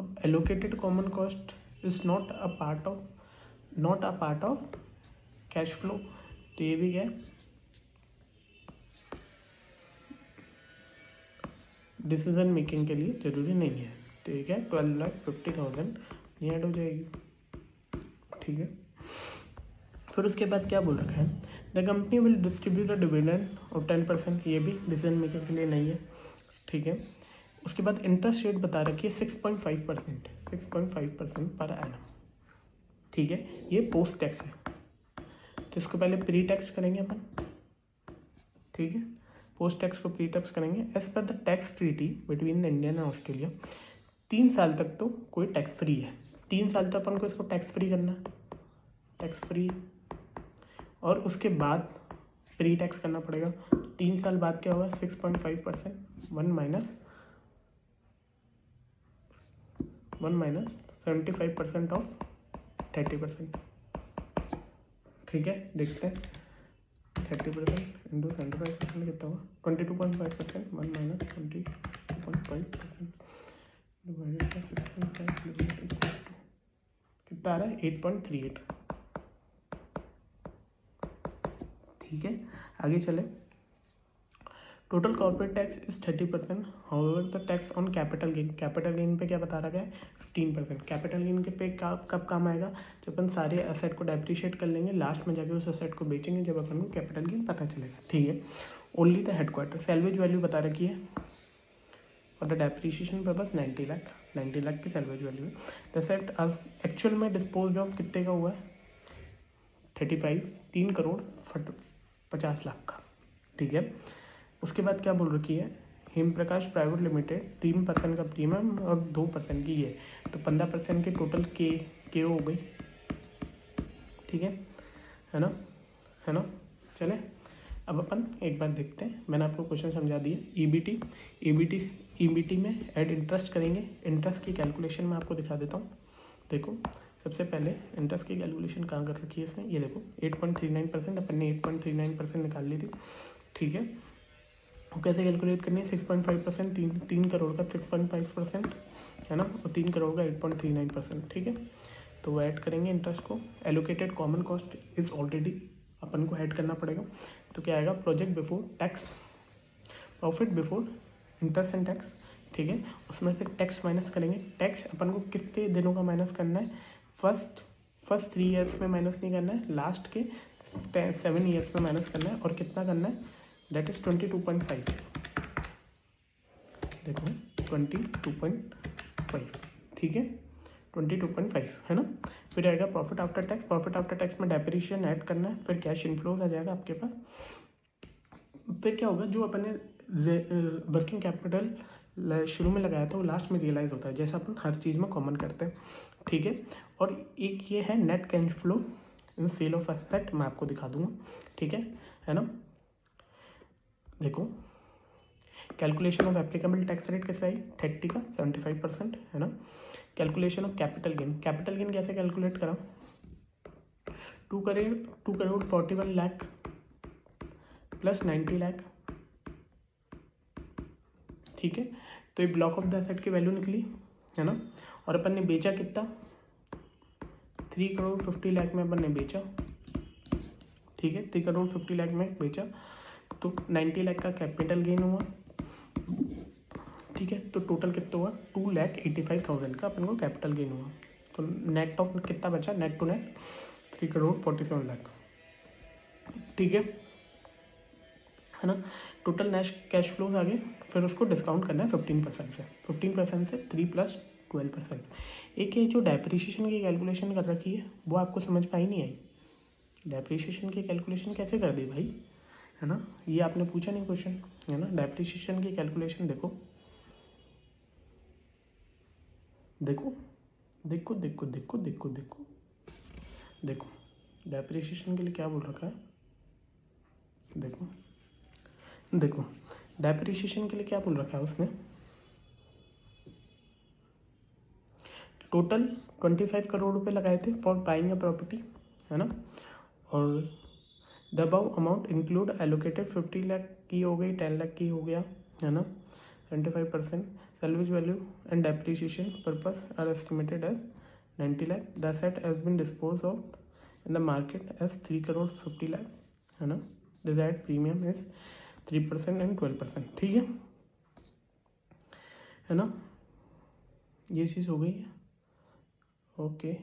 अब allocated common cost is not a part of cash flow. तो ये भी क्या है, डिसीजन मेकिंग के लिए ज़रूरी नहीं है। तो ये क्या है, 12,50,000 ये ऐड हो जाएगी। ठीक है, फिर उसके बाद क्या बोल रखा है, the company will distribute a dividend of 10%, ये भी डिसीजन मेकिंग के लिए नहीं है। ठीक है, उसके बाद इंटरेस्ट रेट बता रखी है 6.5%, 6.5% पर एनम। ठीक है, ये पोस्ट टैक्स है, तो इसको पहले प्री टैक्स करेंगे अपन। ठीक है, पोस्ट टैक्स को प्री टैक्स करेंगे। As per the tax treaty between the India and Australia, 3 साल तक तो कोई टैक्स फ्री है, 3 साल तक अपन को इसको टैक्स फ्री करना है, टैक्स फ्री। और उसके बाद प्री टैक्स करना पड़ेगा। 3 साल बाद क्या होगा, 6.5%, 1 माइनस 75% ऑफ 30%। ठीक है, देखते हैं 30% इंटू 75% कितना होगा, 22.5%, 1 माइनस 22.5% डिवाइडेड बाई 6.5 कितना आ रहा है, 8.38। ठीक है, आगे चले। Total corporate tax is 30%, however the tax on capital gain, capital gain पे क्या बता रखा है, 15%। कैपिटल गेन के पे कब काम आएगा, जब अपन सारे एसेट को डेप्रिशिएट कर लेंगे, लास्ट में जाके उस एसेट को बेचेंगे, जब अपन को कैपिटल गेन पता चलेगा। ठीक है, only the headquarter salvage value बता रखी है और द डेप्रिशिएशन पर्पस 90 लाख की सैलवेज वैल्यू है। द एसेट अब एक्चुअल में डिस्पोज ऑफ कितने का हुआ है, 3,50,50,00,000 का। ठीक है, उसके बाद क्या बोल रखी है, हेम प्रकाश प्राइवेट लिमिटेड 3% का प्रीमियम और 2% की ये, तो 15% की टोटल के हो गई। ठीक है ना, चले अब अपन एक बार देखते हैं, मैंने आपको क्वेश्चन समझा दिया। ईबीटी में ऐड इंटरेस्ट करेंगे, इंटरेस्ट की कैलकुलेशन मैं आपको दिखा देता हूँ। देखो, सबसे पहले इंटरेस्ट की कैलकुलेशन कहाँ कर रखी है इसने, ये देखो 8.39%, अपन ने 8.39% निकाल ली थी। ठीक है, वो कैसे कैलकुलेट करनी है, 6.5%, 3 करोड़ का 6.5% है ना, और 3 करोड़ का 8.39%। ठीक है, तो वो ऐड करेंगे इंटरेस्ट को। Allocated common cost is already अपन को ऐड करना पड़ेगा, तो क्या आएगा, project before tax, profit before interest and tax. ठीक है, उसमें से टैक्स माइनस करेंगे। टैक्स अपन को कितने दिनों का माइनस करना है, फर्स्ट 3 ईयर्स में माइनस नहीं करना है, लास्ट के 7 ईयर्स में माइनस करना है। और कितना करना है, दैट इज 22.5। देखो 22.5, ठीक है, 22.5 है ना। फिर आएगा profit after tax, profit after tax में डेप्रिसिएशन ऐड करना है, फिर कैश इनफ्लो आ जाएगा आपके पास। फिर क्या होगा, जो अपने वर्किंग कैपिटल शुरू में लगाया था वो लास्ट में रियलाइज होता है, जैसा अपन हर चीज़ में कॉमन करते हैं। ठीक है, और एक ये है net cash flow in sale of asset, मैं आपको दिखा दूंगा। ठीक है ना। देखो, calculation of applicable tax rate कैसे आई, 30 का 75% है ना। Calculation of capital gain, capital gain कैसे कैलकुलेट करा, 2 करोड़ 41 लाख प्लस 90 लाख। ठीक है, तो ये ब्लॉक ऑफ द एसेट की वैल्यू निकली है ना। और अपन ने बेचा कितना, 3 करोड़ 50 लाख में अपन ने बेचा। ठीक है, 3 करोड़ 50 लाख में बेचा, तो 90 लाख का कैपिटल गेन हुआ। ठीक है, तो टोटल कितना हुआ, 2,85,000 का अपन को कैपिटल गेन हुआ। तो नेट ऑफ कितना बचा, net to net 3 crore 47 lakh. ठीक है ना। टोटल नेट कैश फ्लोज आ गए, फिर उसको डिस्काउंट करना है 15% से, 15% से 3 + 12%। एक ये जो डेप्रिसिएशन की कैलकुलेशन कर रखी है वो आपको समझ में आई नहीं आई, डेप्रिसिएशन की कैलकुलेशन कैसे कर दी भाई, है ना। ये आपने पूछा नहीं क्वेश्चन, है ना। डेप्रिसिएशन की कैलकुलेशन देखो देखो देखो देखो देखो देखो देखो देखो, डेप्रिसिएशन के लिए क्या बोल रखा है, देखो देखो, डेप्रिसिएशन के लिए क्या बोल रखा है उसने, टोटल 25 करोड़ रुपए लगाए थे फॉर बाइंग अ प्रॉपर्टी, है ना। और the above amount include allocated 50 lakh की हो गई, 10 लाख की हो गया, है ना। 75% salvage value and depreciation purpose are estimated as 90 lakh. The asset has been dispose of in the market as 3 crore 50 lakh, है ना. Desired premium is 3% and 12%. ठीक है ना. ये चीज़ हो गई है. ओके.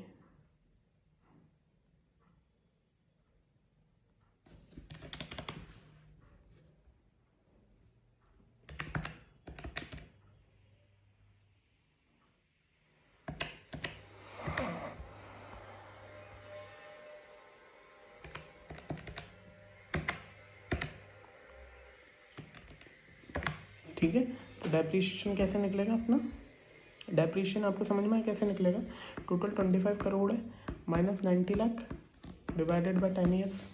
ठीक है. तो डेप्रीशिएशन कैसे निकलेगा अपना. डेप्रीशिएशन आपको समझ में आया कैसे निकलेगा. टोटल 25 करोड़ है minus 90 lakh divided bye 10 years.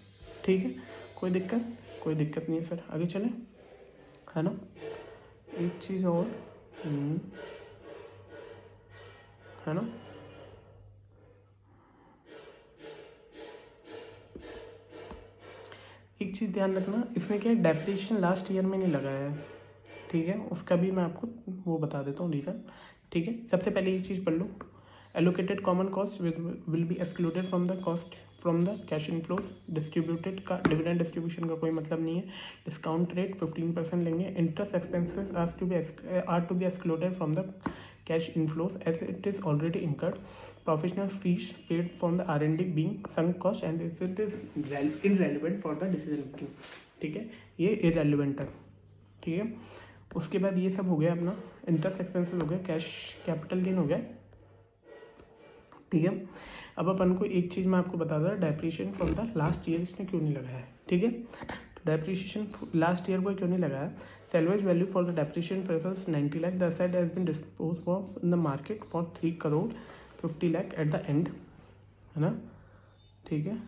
ठीक है. कोई दिक्कत नहीं है सर. आगे चलें, है ना. एक चीज़ और, है ना. एक चीज़ ध्यान रखना, इसमें क्या है, डेप्रीशिएशन लास्ट ईयर में नहीं लगाया है. ठीक है. उसका भी मैं आपको वो बता देता हूँ रीज़न. ठीक है. सबसे पहले ये चीज़ पढ़ लो. Allocated common cost will be excluded from the cost from the cash inflows. Distributed का डिविडेंड डिस्ट्रीब्यूशन का कोई मतलब नहीं है. डिस्काउंट रेट 15% लेंगे. Interest expenses are to be excluded from the cash inflows as it is already incurred. Professional fees paid from the R&D being sunk cost and it is irrelevant for the decision making. ठीक है. ये irrelevant है. ठीक है. उसके बाद ये सब हो गया अपना. इंटरेस्ट एक्सपेंसेस हो गया, कैश कैपिटल गेन हो गया. ठीक है. अब अपन को एक चीज़ मैं आपको बता दूँ, depreciation from the last year इसने क्यों नहीं लगाया है. ठीक है. डेप्रीशिएशन लास्ट ईयर को क्यों नहीं लगाया. Salvage value for the depreciation purpose 90 lakh. The asset has been dispose of in the market for 3 crore 50 lakh at the end, है ना. ठीक है.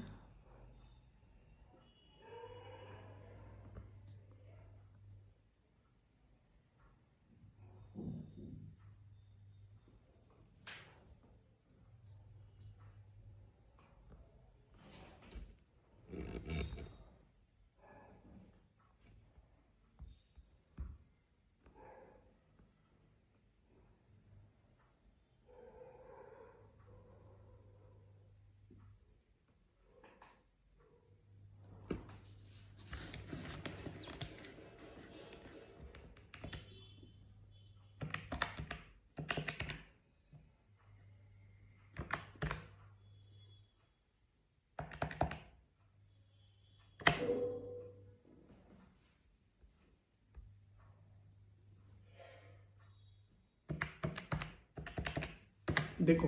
देखो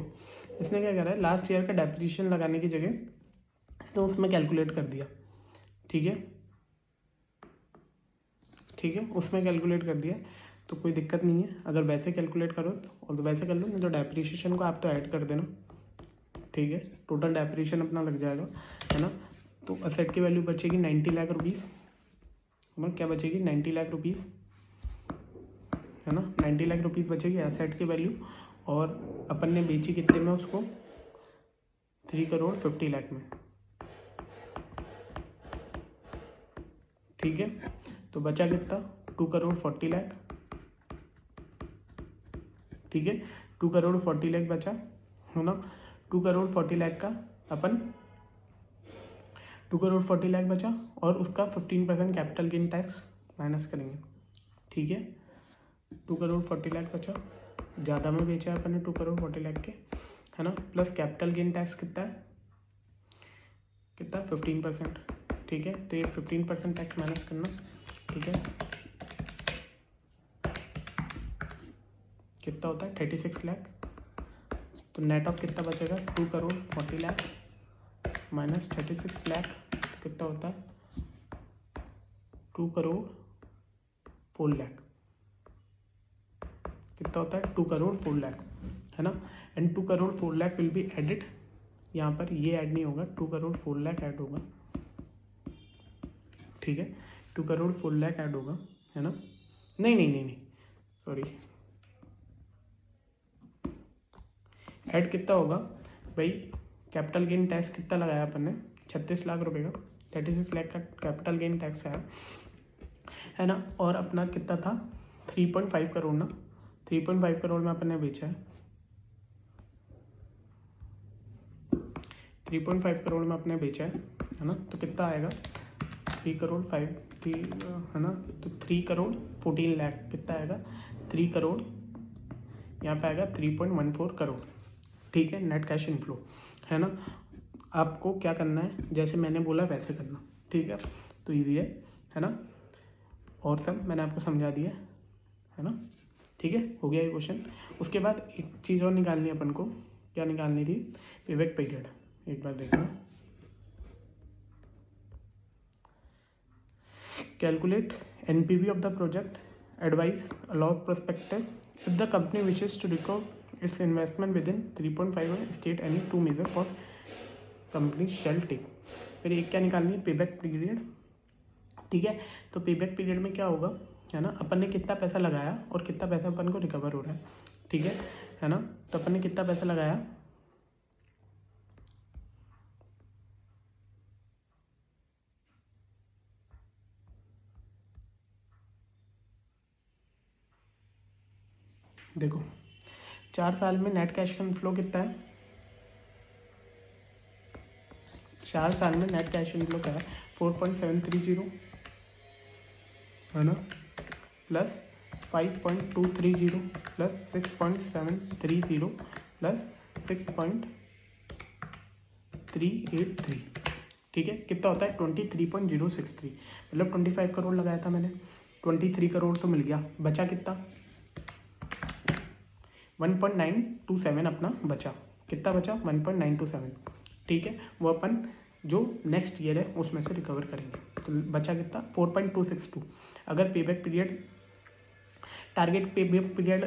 इसने क्या करा है, लास्ट ईयर का डेप्रीशिएशन लगाने की जगह तो उसमें कैलकुलेट कर दिया. ठीक है. ठीक है. उसमें कैलकुलेट कर दिया तो कोई दिक्कत नहीं है. अगर वैसे कैलकुलेट करो और तो वैसे कर लो, नहीं तो डेप्रीशिएशन को आप तो ऐड कर देना. ठीक है. टोटल डेप्रीशिएशन अपना लग जाएगा, है ना. तो असेट की वैल्यू बचेगी 90 लाख रुपीज़. क्या बचेगी 90 लाख रुपीज़, है ना. 90 लाख रुपीज़ बचेगी एसेट की वैल्यू. और अपन ने बेची कितने में उसको, 3 करोड़ 50 लाख में. ठीक है. तो बचा कितना, 2 करोड़ 40 लाख. ठीक है. 2 करोड़ 40 लाख बचा, है ना. 2 करोड़ 40 लाख का अपन 2 करोड़ 40 लाख बचा और उसका 15% कैपिटल गेन टैक्स माइनस करेंगे. ठीक है. 2 करोड़ 40 लाख बचा, ज़्यादा में बेचा अपन ने 2 करोड़ 40 लाख के, है ना. प्लस कैपिटल गेन टैक्स कितना है, कितना 15%. ठीक है. तो ये 15% टैक्स माइनस करना. ठीक है. कितना होता है 36 लाख. तो नेट ऑफ कितना बचेगा, 2 करोड़ 40 लाख माइनस 36 लाख कितना होता है, 2 करोड़ 4 लाख. कितना होता है 2 करोड़ 4 लाख, है ना. And 2 crore 4 lakh will be added. यहाँ पर ये ऐड नहीं होगा, 2 करोड़ 4 लाख ऐड होगा. ठीक है. 2 करोड़ 4 लाख ऐड होगा, है ना. नहीं सॉरी, ऐड कितना होगा भाई. कैपिटल गेन टैक्स कितना लगाया अपन ने, 36 लाख रुपए का. 36 लाख का कैपिटल गेन टैक्स है ना. और अपना कितना था 3.5 करोड़ ना. 3.5 करोड़ में अपन ने बेचा है. 3.5 करोड़ में आपने बेचा है ना, तो कितना आएगा 3 करोड़ 5 3 है ना, तो 3 करोड़ 14 लाख कितना आएगा 3 करोड़, यहाँ पे आएगा 3.14 करोड़। ठीक है, नेट कैश इनफ्लो है ना। आपको क्या करना है, जैसे मैंने बोला वैसे करना, ठीक है, तो ईजी है ना, और सब मैंने आपको समझा दिया है ना। ठीक है, हो गया ये क्वेश्चन। उसके बाद एक चीज़ और निकालनी है अपन को, क्या निकालनी थी, पेबैक पीरियड। एक बार देखना, calculate NPV of the project, advice allow prospective if the company wishes to recover its investment with in 3.5 state any 2 major for company shall take. फिर एक क्या निकालनी है, पेबैक पीरियड। ठीक है, तो पेबैक पीरियड में क्या होगा, है ना, अपन ने कितना पैसा लगाया और कितना पैसा अपन को रिकवर हो रहा है। ठीक है ना, तो अपन ने कितना पैसा लगाया, देखो 4 साल में नेट कैश इनफ्लो कितना है, 4 साल में नेट कैश इनफ्लो क्या है 4.730 है ना, प्लस 5.230 प्लस 6.730 प्लस 6.383। ठीक है, कितना होता है 23.063, मतलब 25 करोड़ लगाया था मैंने, 23 करोड़ तो मिल गया, बचा कितना 1.927 अपना बचा, कितना बचा 1.927। ठीक है, वो अपन जो नेक्स्ट ईयर है उसमें से रिकवर करेंगे, तो बचा कितना 4.262। अगर payback period, target payback period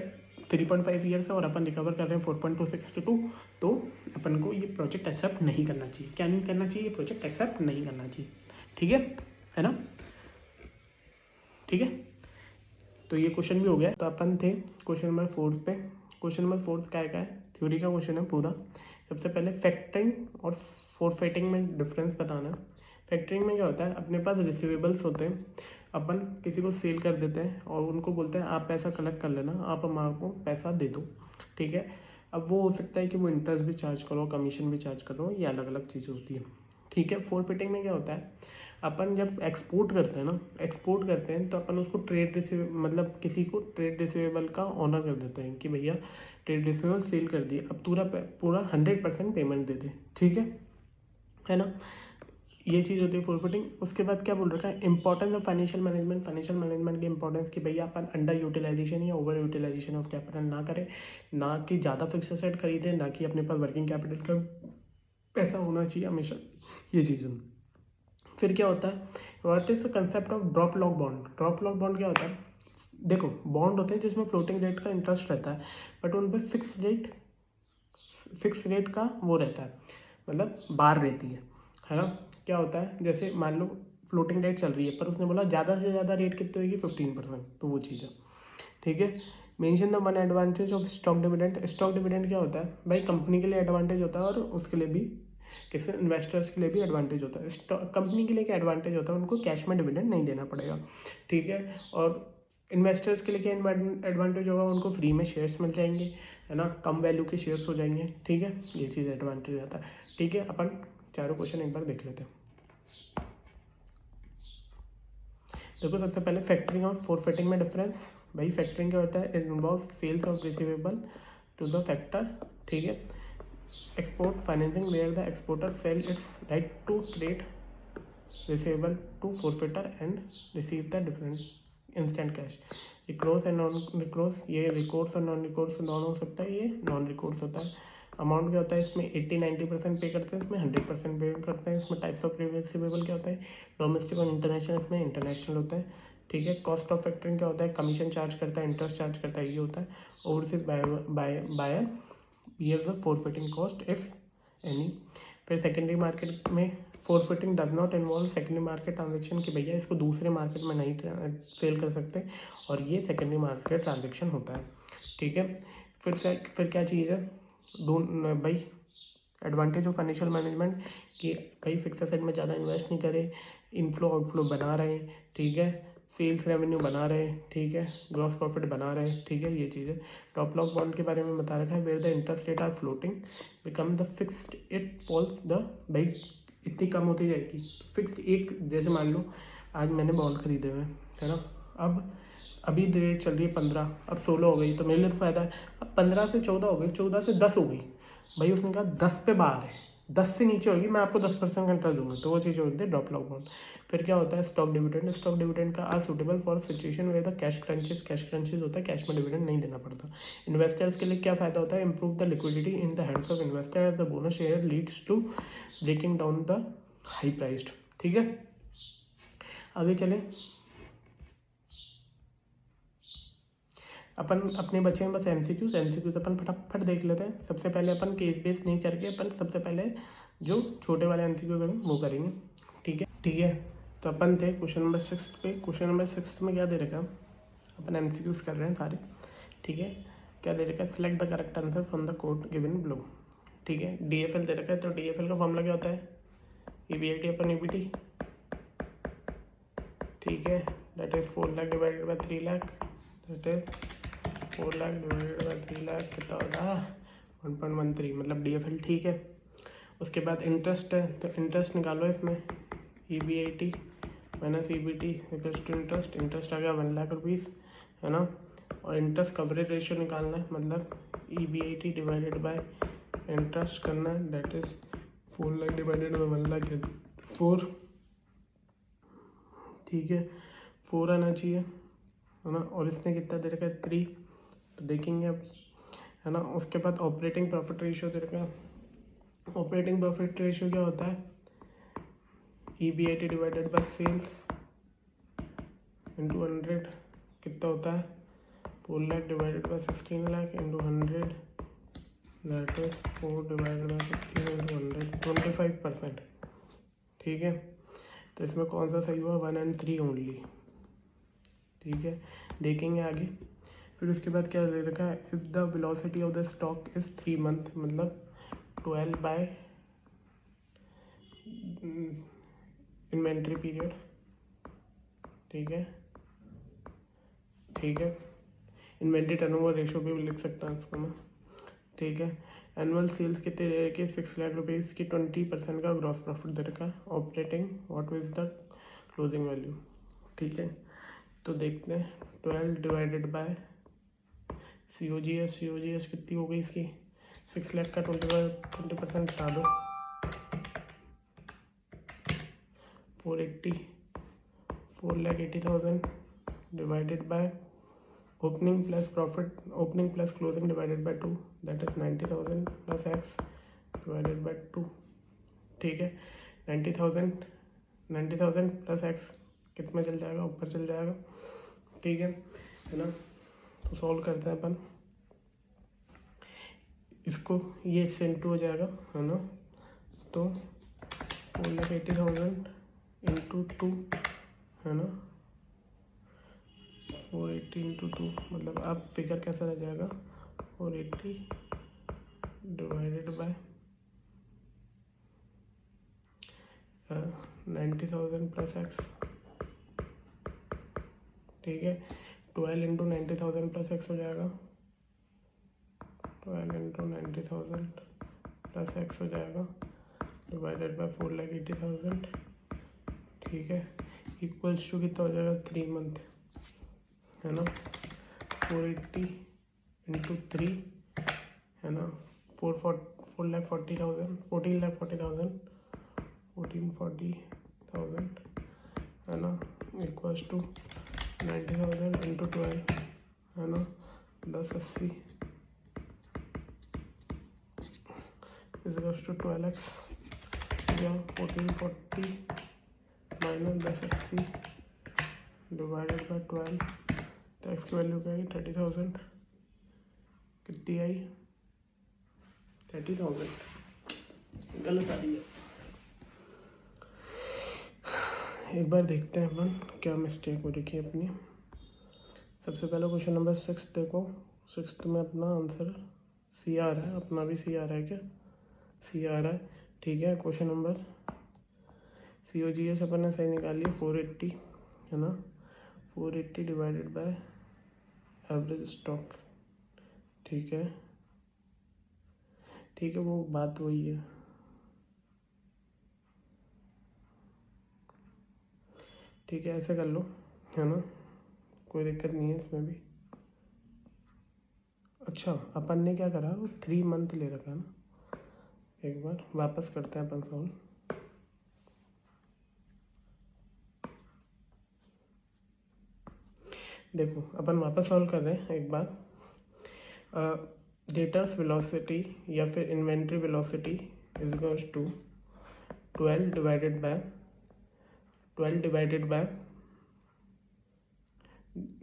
3.5 years है और अपन रिकवर कर रहे हैं 4.262, तो अपन को ये प्रोजेक्ट एक्सेप्ट नहीं करना चाहिए। क्या नहीं करना चाहिए, ये प्रोजेक्ट एक्सेप्ट नहीं करना चाहिए। ठीक है ना, ठीक है, तो ये क्वेश्चन भी हो गया। तो अपन थे क्वेश्चन नंबर 4 पे। क्वेश्चन नंबर 4 क्या है, थ्योरी का क्वेश्चन है पूरा। सबसे पहले फैक्टरिंग और फॉरफेटिंग में डिफरेंस बताना है। फैक्टरिंग में क्या होता है, अपने पास रिसीवेबल्स होते हैं, अपन किसी को सेल कर देते हैं और उनको बोलते हैं आप पैसा कलेक्ट कर लेना, आप हमारे को पैसा दे दो। ठीक है, अब वो हो सकता है कि वो इंटरेस्ट भी चार्ज करो, कमीशन भी चार्ज करो, ये अलग अलग चीज़ होती है। ठीक है, फॉरफेटिंग में क्या होता है, अपन जब एक्सपोर्ट करते हैं ना, एक्सपोर्ट करते हैं तो अपन उसको ट्रेड रिसीव, मतलब किसी को ट्रेड रिसीवेबल का ऑनर कर देते हैं कि भैया ट्रेड रिसीवेबल सेल कर दिए, अब पूरा 100% पेमेंट दे दे। ठीक है ना, ये चीज़ होती है फॉरफेटिंग। उसके बाद क्या बोल रखा है, importance of financial management. Financial management की इंपॉर्टेंस कि भैया अपन अंडर यूटिलाइजेशन या ओवर यूटिलाइजेशन ऑफ कैपिटल ना करें, ना कि ज़्यादा फिक्स एसेट खरीदें, ना कि अपने पास वर्किंग कैपिटल का पैसा होना चाहिए हमेशा, ये चीज़ें। फिर क्या होता है, what is the concept of drop lock bond. Drop lock bond क्या होता है, देखो बॉन्ड होते हैं जिसमें फ्लोटिंग रेट का इंटरेस्ट रहता है, बट उन पर फिक्स रेट का वो रहता है, मतलब बार रहती है ना। क्या होता है, जैसे मान लो फ्लोटिंग रेट चल रही है, पर उसने बोला ज़्यादा से ज़्यादा रेट कितनी होगी 15%, तो वो चीज़ है। ठीक है, mention the one advantage of stock dividend. Stock dividend क्या होता है भाई, कंपनी के लिए एडवांटेज होता है और उसके लिए भी, किसी इन्वेस्टर्स के लिए भी एडवांटेज होता है। कंपनी के लिए क्या एडवांटेज होता है, उनको कैश में डिविडेंड नहीं देना पड़ेगा। ठीक है, और इन्वेस्टर्स के लिए क्या एडवांटेज होगा, उनको फ्री में शेयर्स मिल जाएंगे, है ना, कम वैल्यू के शेयर्स हो जाएंगे। ठीक है, ये चीज़ एडवांटेज आता है। ठीक है, अपन चारों क्वेश्चन एक बार देख लेते हैं। देखो सबसे पहले फैक्टरिंग और फॉरफेटिंग में डिफरेंस। भाई फैक्टरिंग क्या होता है, it involve sales of receivable to the factor. ठीक है, export financing where the exporter sell its right to trade receivable to forfaiter and receive the different instant cash. Recourse and non recourse, ये recourse और non recourse दोनों हो सकता है, ये non recourse होता है। अमाउंट क्या होता है, इसमें 80-90% पे करते हैं, इसमें 100% पे करते हैं। इसमें टाइप्स ऑफ रिसीवेबल क्या होता है, डोमेस्टिक और इंटरनेशनल, इसमें इंटरनेशनल होता है। ठीक है, कॉस्ट ऑफ फैक्टरिंग क्या होता है, कमीशन चार्ज करता है, इंटरेस्ट चार्ज करता है, ये होता है। Overseas buyer bears the forfaiting cost if any. फिर सेकेंडरी मार्केट में forfaiting does not involve secondary market transaction, कि भैया इसको दूसरे मार्केट में नहीं सेल कर सकते, और ये सेकेंडरी मार्केट ट्रांजेक्शन होता है। ठीक है, फिर क्या चीज़ है, भाई एडवांटेज ऑफ फाइनेंशियल मैनेजमेंट कि भाई फिक्स एसेट में ज़्यादा इन्वेस्ट नहीं करें, इनफ्लो आउटफ्लो बना रहे हैं। ठीक है, सेल्स रेवेन्यू बना रहे, ठीक है, ग्रॉस प्रॉफिट बना रहे, ठीक है, ये चीज़ें। टॉप लॉक बॉन्ड के बारे में बता रखा है, where the interest rate are floating become the fixed it falls the, भाई इतनी कम होती जाएगी फिक्स्ड। एक जैसे मान लो आज मैंने बॉन्ड खरीदे हुए है ना, अब अभी रेट चल रही है 15, अब 16 हो गई तो मेरे लिए तो फ़ायदा है। अब 15 से 14 हो गई, 14 से 10 हो गई, भाई उसने कहा 10 पे बाहर है, 10 से नीचे होगी मैं आपको 10% का इंटरेस्ट दूंगा, तो वो चीज़ होती है ड्रॉप लॉक बॉन्ड। फिर क्या होता है स्टॉक डिविडेंड। स्टॉक डिविडेंड का are suitable for situation where the cash crunches होता है, कैश में डिविडेंड नहीं देना पड़ता। इन्वेस्टर्स के लिए क्या फ़ायदा होता है, improve the liquidity in the hands of investor as the bonus share leads to breaking down the high priced, ठीक है। आगे चलें, अपन अपने बच्चे में बस एमसीक्यूज अपन फटाफट देख लेते हैं। सबसे पहले अपन केस बेस नहीं करके अपन सबसे पहले जो छोटे वाले एमसीक्यू करेंगे वो करेंगे, ठीक है, ठीक है। तो अपन थे क्वेश्चन नंबर 6 पे। क्वेश्चन नंबर 6 में क्या दे रखा, अपन एमसीक्यूज कर रहे हैं सारे, ठीक है। क्या दे रखा है, select the correct answer from the code given below, ठीक है। डीएफएल दे रखा है, तो डीएफएल का फॉर्मूला क्या होता है, ईबीआईटी अपन ईबीटी, ठीक है, that is 4 lakh divided bye 3 lakh, that is 4 lakh divided bye 3 lakh कितना होता है 1.13, मतलब डीएफएल, ठीक है। उसके बाद इंटरेस्ट है, तो इंटरेस्ट निकालो इसमें, EBIT minus EBT equals to interest, interest आ गया 1 लाख रुपीज़, है ना। और इंटरेस्ट कवरेज रेशियो निकालना है, मतलब ईबीआईटी डिवाइडेड बाय इंटरेस्ट करना है, that is 4 lakh divided bye 1 lakh 4, ठीक है, 4 आना चाहिए, है ना। और इसने कितना दे रखा है 3, तो देखेंगे अब, है ना। उसके बाद ऑपरेटिंग प्रॉफिट रेशियो दे रखा है। ऑपरेटिंग प्रॉफिट रेशियो क्या होता है, EBIT divided by sales into 100 कितना होता है 4 lakh divided by 16 lakh into 100, that is 4 divided by 16 into 100, 25%, ठीक है। तो इसमें कौन सा सही हुआ, 1 and 3 ओनली, ठीक है, देखेंगे आगे। फिर उसके बाद क्या दे रखा है, if the velocity of the stock is 3 month, मतलब 12 बाय इन्वेंट्री पीरियड, ठीक है, ठीक है। इन्वेंट्री टर्नओवर रेशियो भी लिख सकता हूँ इसको मैं, ठीक है। एनुअल सेल्स कितने दे रखे, 6 लाख रुपीज़ की 20% का ग्रॉस प्रॉफिट दे रखा है। Operating what is the closing value, ठीक है। तो देखते हैं 12 डिवाइडेड बाय COGS कितनी हो गई इसकी, 6 लाख का 20% हटा दो, 480, 4,80,000 divided by opening plus profit, opening plus closing divided by 2, that is 90,000 plus x divided by 2, ठीक है। 90,000 प्लस एक्स कितना चल जाएगा, ऊपर चल जाएगा, ठीक है ना। तो सॉल्व करते हैं अपन इसको, ये इससे इंटू हो जाएगा, है ना। तो 4,80,000 इंटू 2, है ना, 480 इंटू 2, मतलब अब फिगर कैसा रह जाएगा, 480 डिवाइडेड बाय 90,000 प्लस एक्स, ठीक है। 12 इंटू 90,000 प्लस एक्स हो जाएगा, 12 इंटू 90,000 प्लस एक्स हो जाएगा डिवाइडेड बाय 4,80,000, ठीक है, इक्वल्स टू कितना हो जाएगा 3 मंथ, है ना। 480 इंटू 3, है ना, 14,40,000, 14,40,000, है ना, इक्वल्स टू 90,000 इंटू 12, है ना, 1080 इक्वल्स टू 12x, या 1440 माइनस 1080 डिवाइडेड बाय 12, तो एक्स की वैल्यू क्या आई 30,000, कितनी आई 30,000, गलत आ रही है। एक बार देखते हैं अपन क्या मिस्टेक हो रही है अपनी। सबसे पहले क्वेश्चन नंबर 6 देखो, 6 में अपना आंसर सी आ रहा है, अपना भी सी आ रहा है, क्या सी आ रहा है, ठीक है। क्वेश्चन नंबर COGS अपन ने सही निकाली है 480, है ना, 480 डिवाइडेड बाय एवरेज स्टॉक। ठीक है, ठीक है, वो बात वही है। ठीक है, ऐसे कर लो, है ना, कोई दिक्कत नहीं है इसमें भी। अच्छा, अपन ने क्या करा, वो 3 मंथ ले रखा है ना। एक बार वापस करते हैं अपन सॉल्व। देखो, अपन वापस सॉल्व कर रहे हैं एक बार। डेटर्स वेलोसिटी या फिर inventory velocity is equals to 12 divided by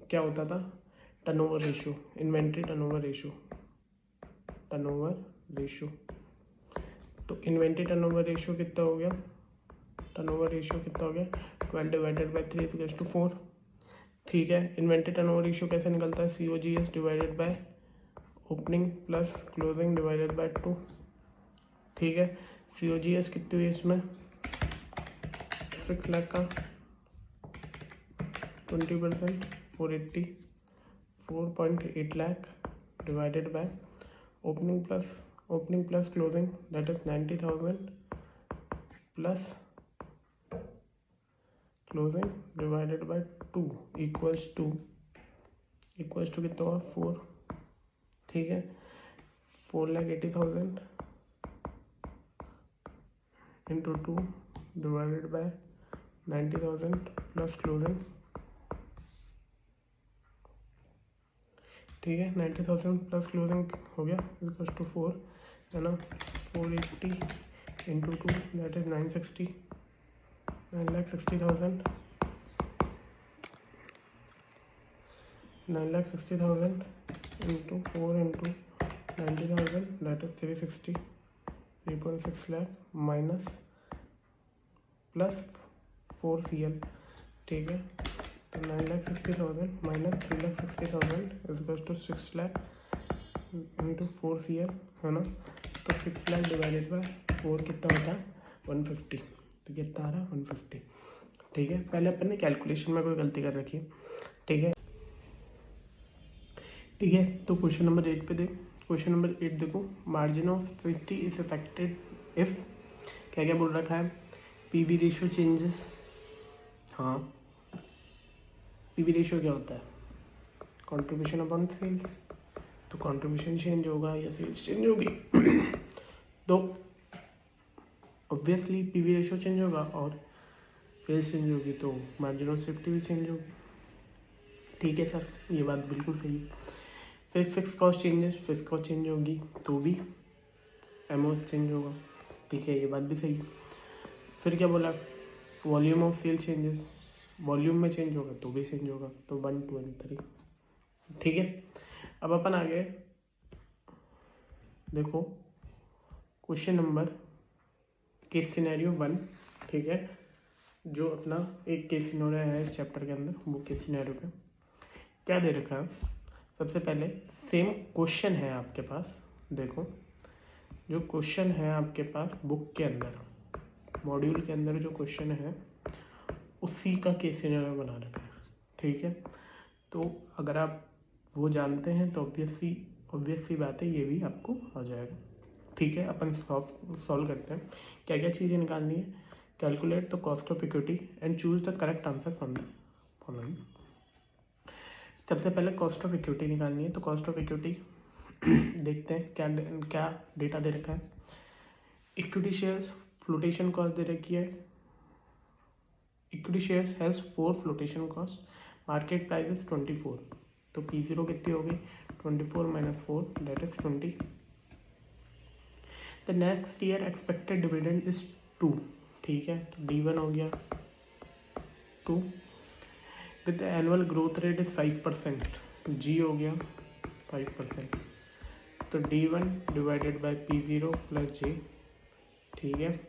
क्या होता था, turnover ratio, inventory turnover ratio. तो इन्वेंट्री टर्नओवर रेशियो कितना हो गया, 12 डिवाइडेड बाय 3 इज टू 4। ठीक है, इन्वेंट्री टर्नओवर रेशियो कैसे निकलता है, COGS divided by opening plus closing divided by 2। ठीक है, COGS कितनी हुई इसमें, 6 लाख का 20%, 480, 4.8 lakh divided by opening plus closing that is 90,000 plus closing divided by 2 equals to कितना होगा, 4। ठीक है, 4,80,000 into 2 divided by 90,000 plus closing. ठीक है, 90,000 प्लस क्लोजिंग हो गया इक्वल्स टू 4, है ना। 480 into 2 that is 960,000 into 4 into 90,000 that is 3.6 lakh minus plus 4 CL। ठीक है, तो 9,60,000 minus 3,60,000 is to 6 lakh into 4 CL, है ना। तो 6 लाख डिवाइडेड बाय 4 कितना होता है, 150। तो कितना आ रहा है, 150। ठीक है, पहले अपन ने कैलकुलेशन में कोई गलती कर रखी है। ठीक है, तो क्वेश्चन नंबर 8 पे क्वेश्चन नंबर 8 देखो, margin of safety is affected if क्या क्या बोल रखा है, PV रेशियो चेंजेस। हाँ, PV रेशियो क्या होता है, कंट्रीब्यूशन अपॉन सेल्स। तो कंट्रीब्यूशन चेंज होगा या सेल्स चेंज होगी तो ऑब्वियसली PV रेशियो चेंज होगा और सेल्स चेंज होगी तो मार्जिन ऑफ सेफ्टी भी चेंज होगी। ठीक है सर, ये बात बिल्कुल सही है। फिर फिक्स कॉस्ट चेंज होगी तो भी एमओएस चेंज होगा। ठीक है, ये बात भी सही है। फिर क्या बोला, volume of sale changes, volume में चेंज होगा तो भी चेंज होगा। तो 1, 2 and 3। ठीक है, अब अपन आगे देखो क्वेश्चन नंबर केस सिनेरियो 1। ठीक है, जो अपना एक केस सिनेरियो है इस चैप्टर के अंदर, वो केस सिनेरियो पे क्या दे रखा है। सबसे पहले सेम क्वेश्चन है आपके पास, देखो जो क्वेश्चन है आपके पास बुक के अंदर, मॉड्यूल के अंदर जो क्वेश्चन है उसी का केस सिनेरियो बना रखा है। ठीक है, तो अगर आप वो जानते हैं तो ऑब्वियस सी बात है, ये भी आपको आ जाएगा। ठीक है, अपन सॉल्व करते हैं। क्या क्या चीज़ें निकालनी है, calculate the cost of equity and choose the correct answer from the following. सबसे पहले कॉस्ट ऑफ इक्विटी निकालनी है। तो कॉस्ट ऑफ इक्विटी देखते हैं क्या डेटा दे रखा है। इक्विटी शेयर्स फ्लोटेशन कॉस्ट दे रखी है। Equity shares has 4 flotation cost, market price is 24। तो P0 कितनी होगी, 24 minus 4 that is 20। The next year expected dividend is 2। ठीक है, तो D1 हो गया 2 with the annual growth rate is 5%। G हो गया 5%। तो D1 divided by P0 plus J। ठीक है,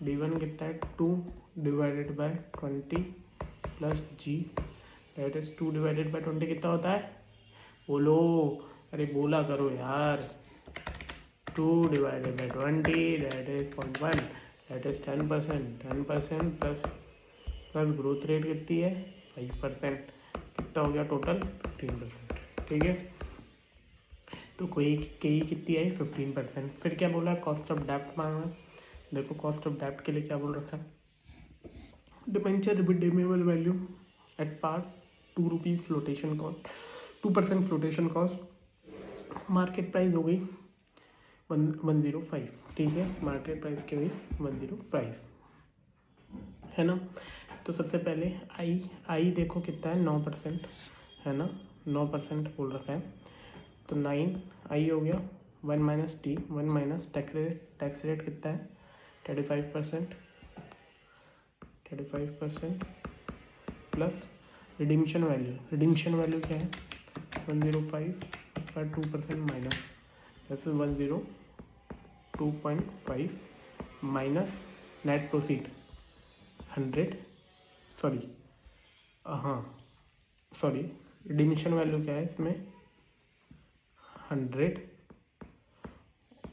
D1 कितना है, 2 divided bye 20 plus G that is 2 divided bye 20 कितना होता है, बोलो, अरे बोला करो यार। 2 divided bye 20 that is 0.1 that is 10%। 10% plus growth rate कितनी है, 5%। कितना हो गया टोटल 15%, ठीक है। तो कोई के कितनी आई 15%। फिर क्या बोला कॉस्ट ऑफ डेप्ट मांगा, देखो कॉस्ट ऑफ डेप्ट के लिए क्या बोल रखा है, debenture redeemable value at par 2 rupees flotation cost, 2% flotation cost, market price हो गई 105, ठीक है, मार्केट प्राइस की हुई 105, है ना। तो सबसे पहले आई देखो कितना है 9%, है ना, 9% बोल रखा है। तो 9 आई हो गया, 1 minus T, 1 minus tax rate कितना है 35%, 35% प्लस रिडीम्शन वैल्यू क्या है 105 का 2% माइनस, जैसे 102.5 minus net proceed 100, sorry redemption value क्या है इसमें 100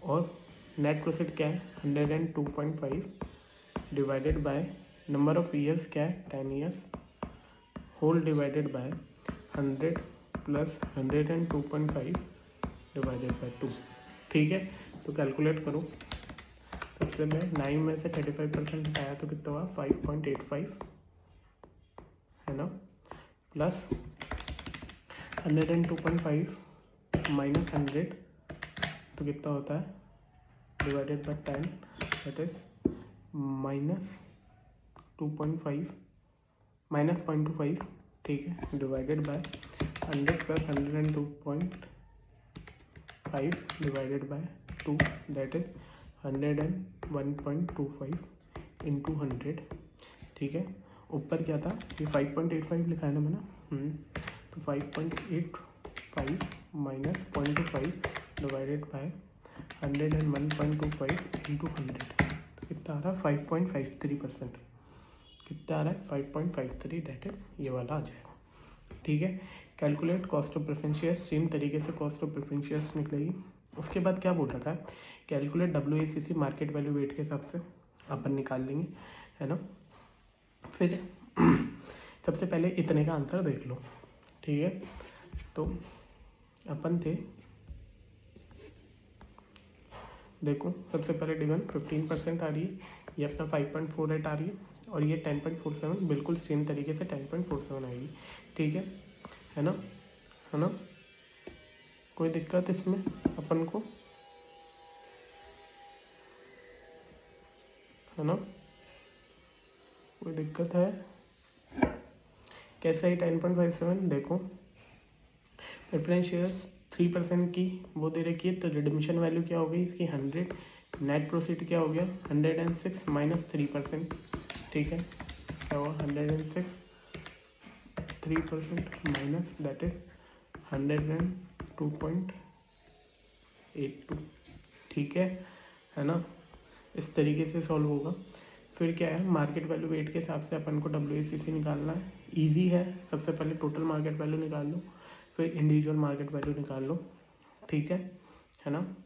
और नेट प्रोसीड क्या है 102.5 divided by number of years क्या है 10 years whole divided by 100 plus 102.5 divided by 2, ठीक है। तो कैलकुलेट करो, सबसे मैं 9 में से 35% हटाया तो कितना हुआ 5.85, है ना, प्लस 102.5 माइनस 100 तो कितना होता है divided by 10, that is minus 2.5 minus 0.25, ठीक है, divided by 100 plus 102.5 divided by 2, that is 101.25 into 100, ठीक है। ऊपर क्या था ये 5.85 लिखा है ना मैंने, तो 5.85 माइनस 0.25 डिवाइडेड बाय 101.25 इंटू 100, तो कितना आ रहा है 5.53%, कितना आ रहा है 5.53, डेट इज ये वाला आ जाएगा, ठीक है। Calculate cost of preference shares, same तरीके से कॉस्ट ऑफ प्रेफरेंस शेयर्स निकलेगी। उसके बाद क्या बोल रखा है calculate WACC market value weight के हिसाब से अपन निकाल लेंगे, है ना। फिर सबसे पहले इतने का आंसर देख लो, ठीक है। तो अपन थे, देखो सबसे पहले डिवन 15% आ रही है, ये अपना 5.48 आ रही है और ये 10.47, बिल्कुल सेम तरीके से 10.47 आएगी, ठीक है ना, है ना। कोई दिक्कत इसमें अपन को, है ना, कोई दिक्कत है कैसे ही 10.57, देखो प्रेफरेंस शेयर्स 3% की वो दे रखी है, तो रिडीम्शन वैल्यू क्या हो गई इसकी 100, नेट प्रोसीड क्या हो गया 106 माइनस 3%, ठीक है, क्या हुआ 106 3% माइनस दैट इज 102.82, ठीक है ना। इस तरीके से सॉल्व होगा। फिर क्या है मार्केट वैल्यू वेट के हिसाब से अपन को WACC निकालना है, इजी है। सबसे पहले टोटल मार्केट वैल्यू निकाल लो, फिर इंडिविजुअल मार्केट वैल्यू निकाल लो, ठीक है ना।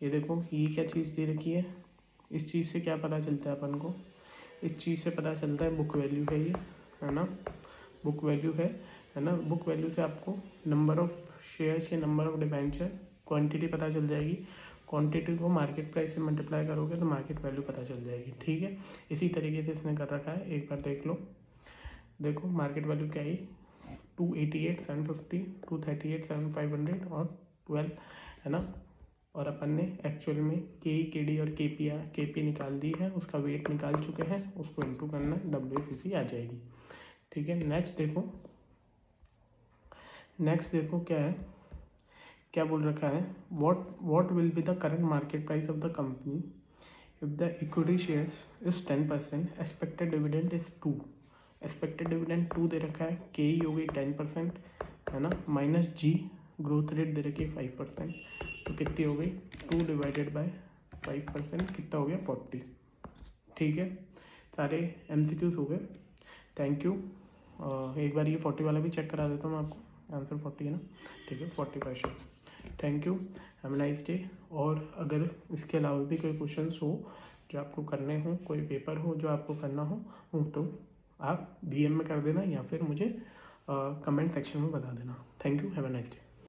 ये देखो ये क्या चीज़ दे रखी है, इस चीज़ से क्या पता चलता है अपन को, इस चीज़ से पता चलता है बुक वैल्यू है ये, है ना, बुक वैल्यू है ना। बुक वैल्यू से आपको नंबर ऑफ शेयर्स के नंबर ऑफ डिबेंचर क्वांटिटी पता चल जाएगी, क्वांटिटी को मार्केट प्राइस से मल्टीप्लाई करोगे तो मार्केट वैल्यू पता चल जाएगी, ठीक है। इसी तरीके से इसने कर रखा है, एक बार देख लो। देखो मार्केट वैल्यू क्या है 288,750, 238,500 और 12, है ना। और अपन ने एक्चुअल में KD और KP निकाल दी है, उसका वेट निकाल चुके हैं, उसको इंटू करना है, WACC आ जाएगी, ठीक है। नेक्स्ट देखो क्या है, क्या बोल रखा है what will be the current market price of the company if the equity shares is 10%, expected dividend is 2, expected dividend 2 दे रखा है, KE हो गई 10%, है ना, माइनस G ग्रोथ रेट दे रखी है 5%, तो कितनी हो गई 2 डिवाइडेड बाय 5%, कितना हो गया 40, ठीक है। सारे MCQs हो गए, थैंक यू। एक बार ये 40 वाला भी चेक करा देता हूँ मैं आपको, आंसर 40 है ना, ठीक है 40%, thank you, have a nice day. और अगर इसके अलावा भी कोई क्वेश्चंस हो जो आपको करने हो, कोई पेपर हो जो आपको करना हो तो आप DM में कर देना या फिर मुझे कमेंट सेक्शन में बता देना। Thank you, have a nice day.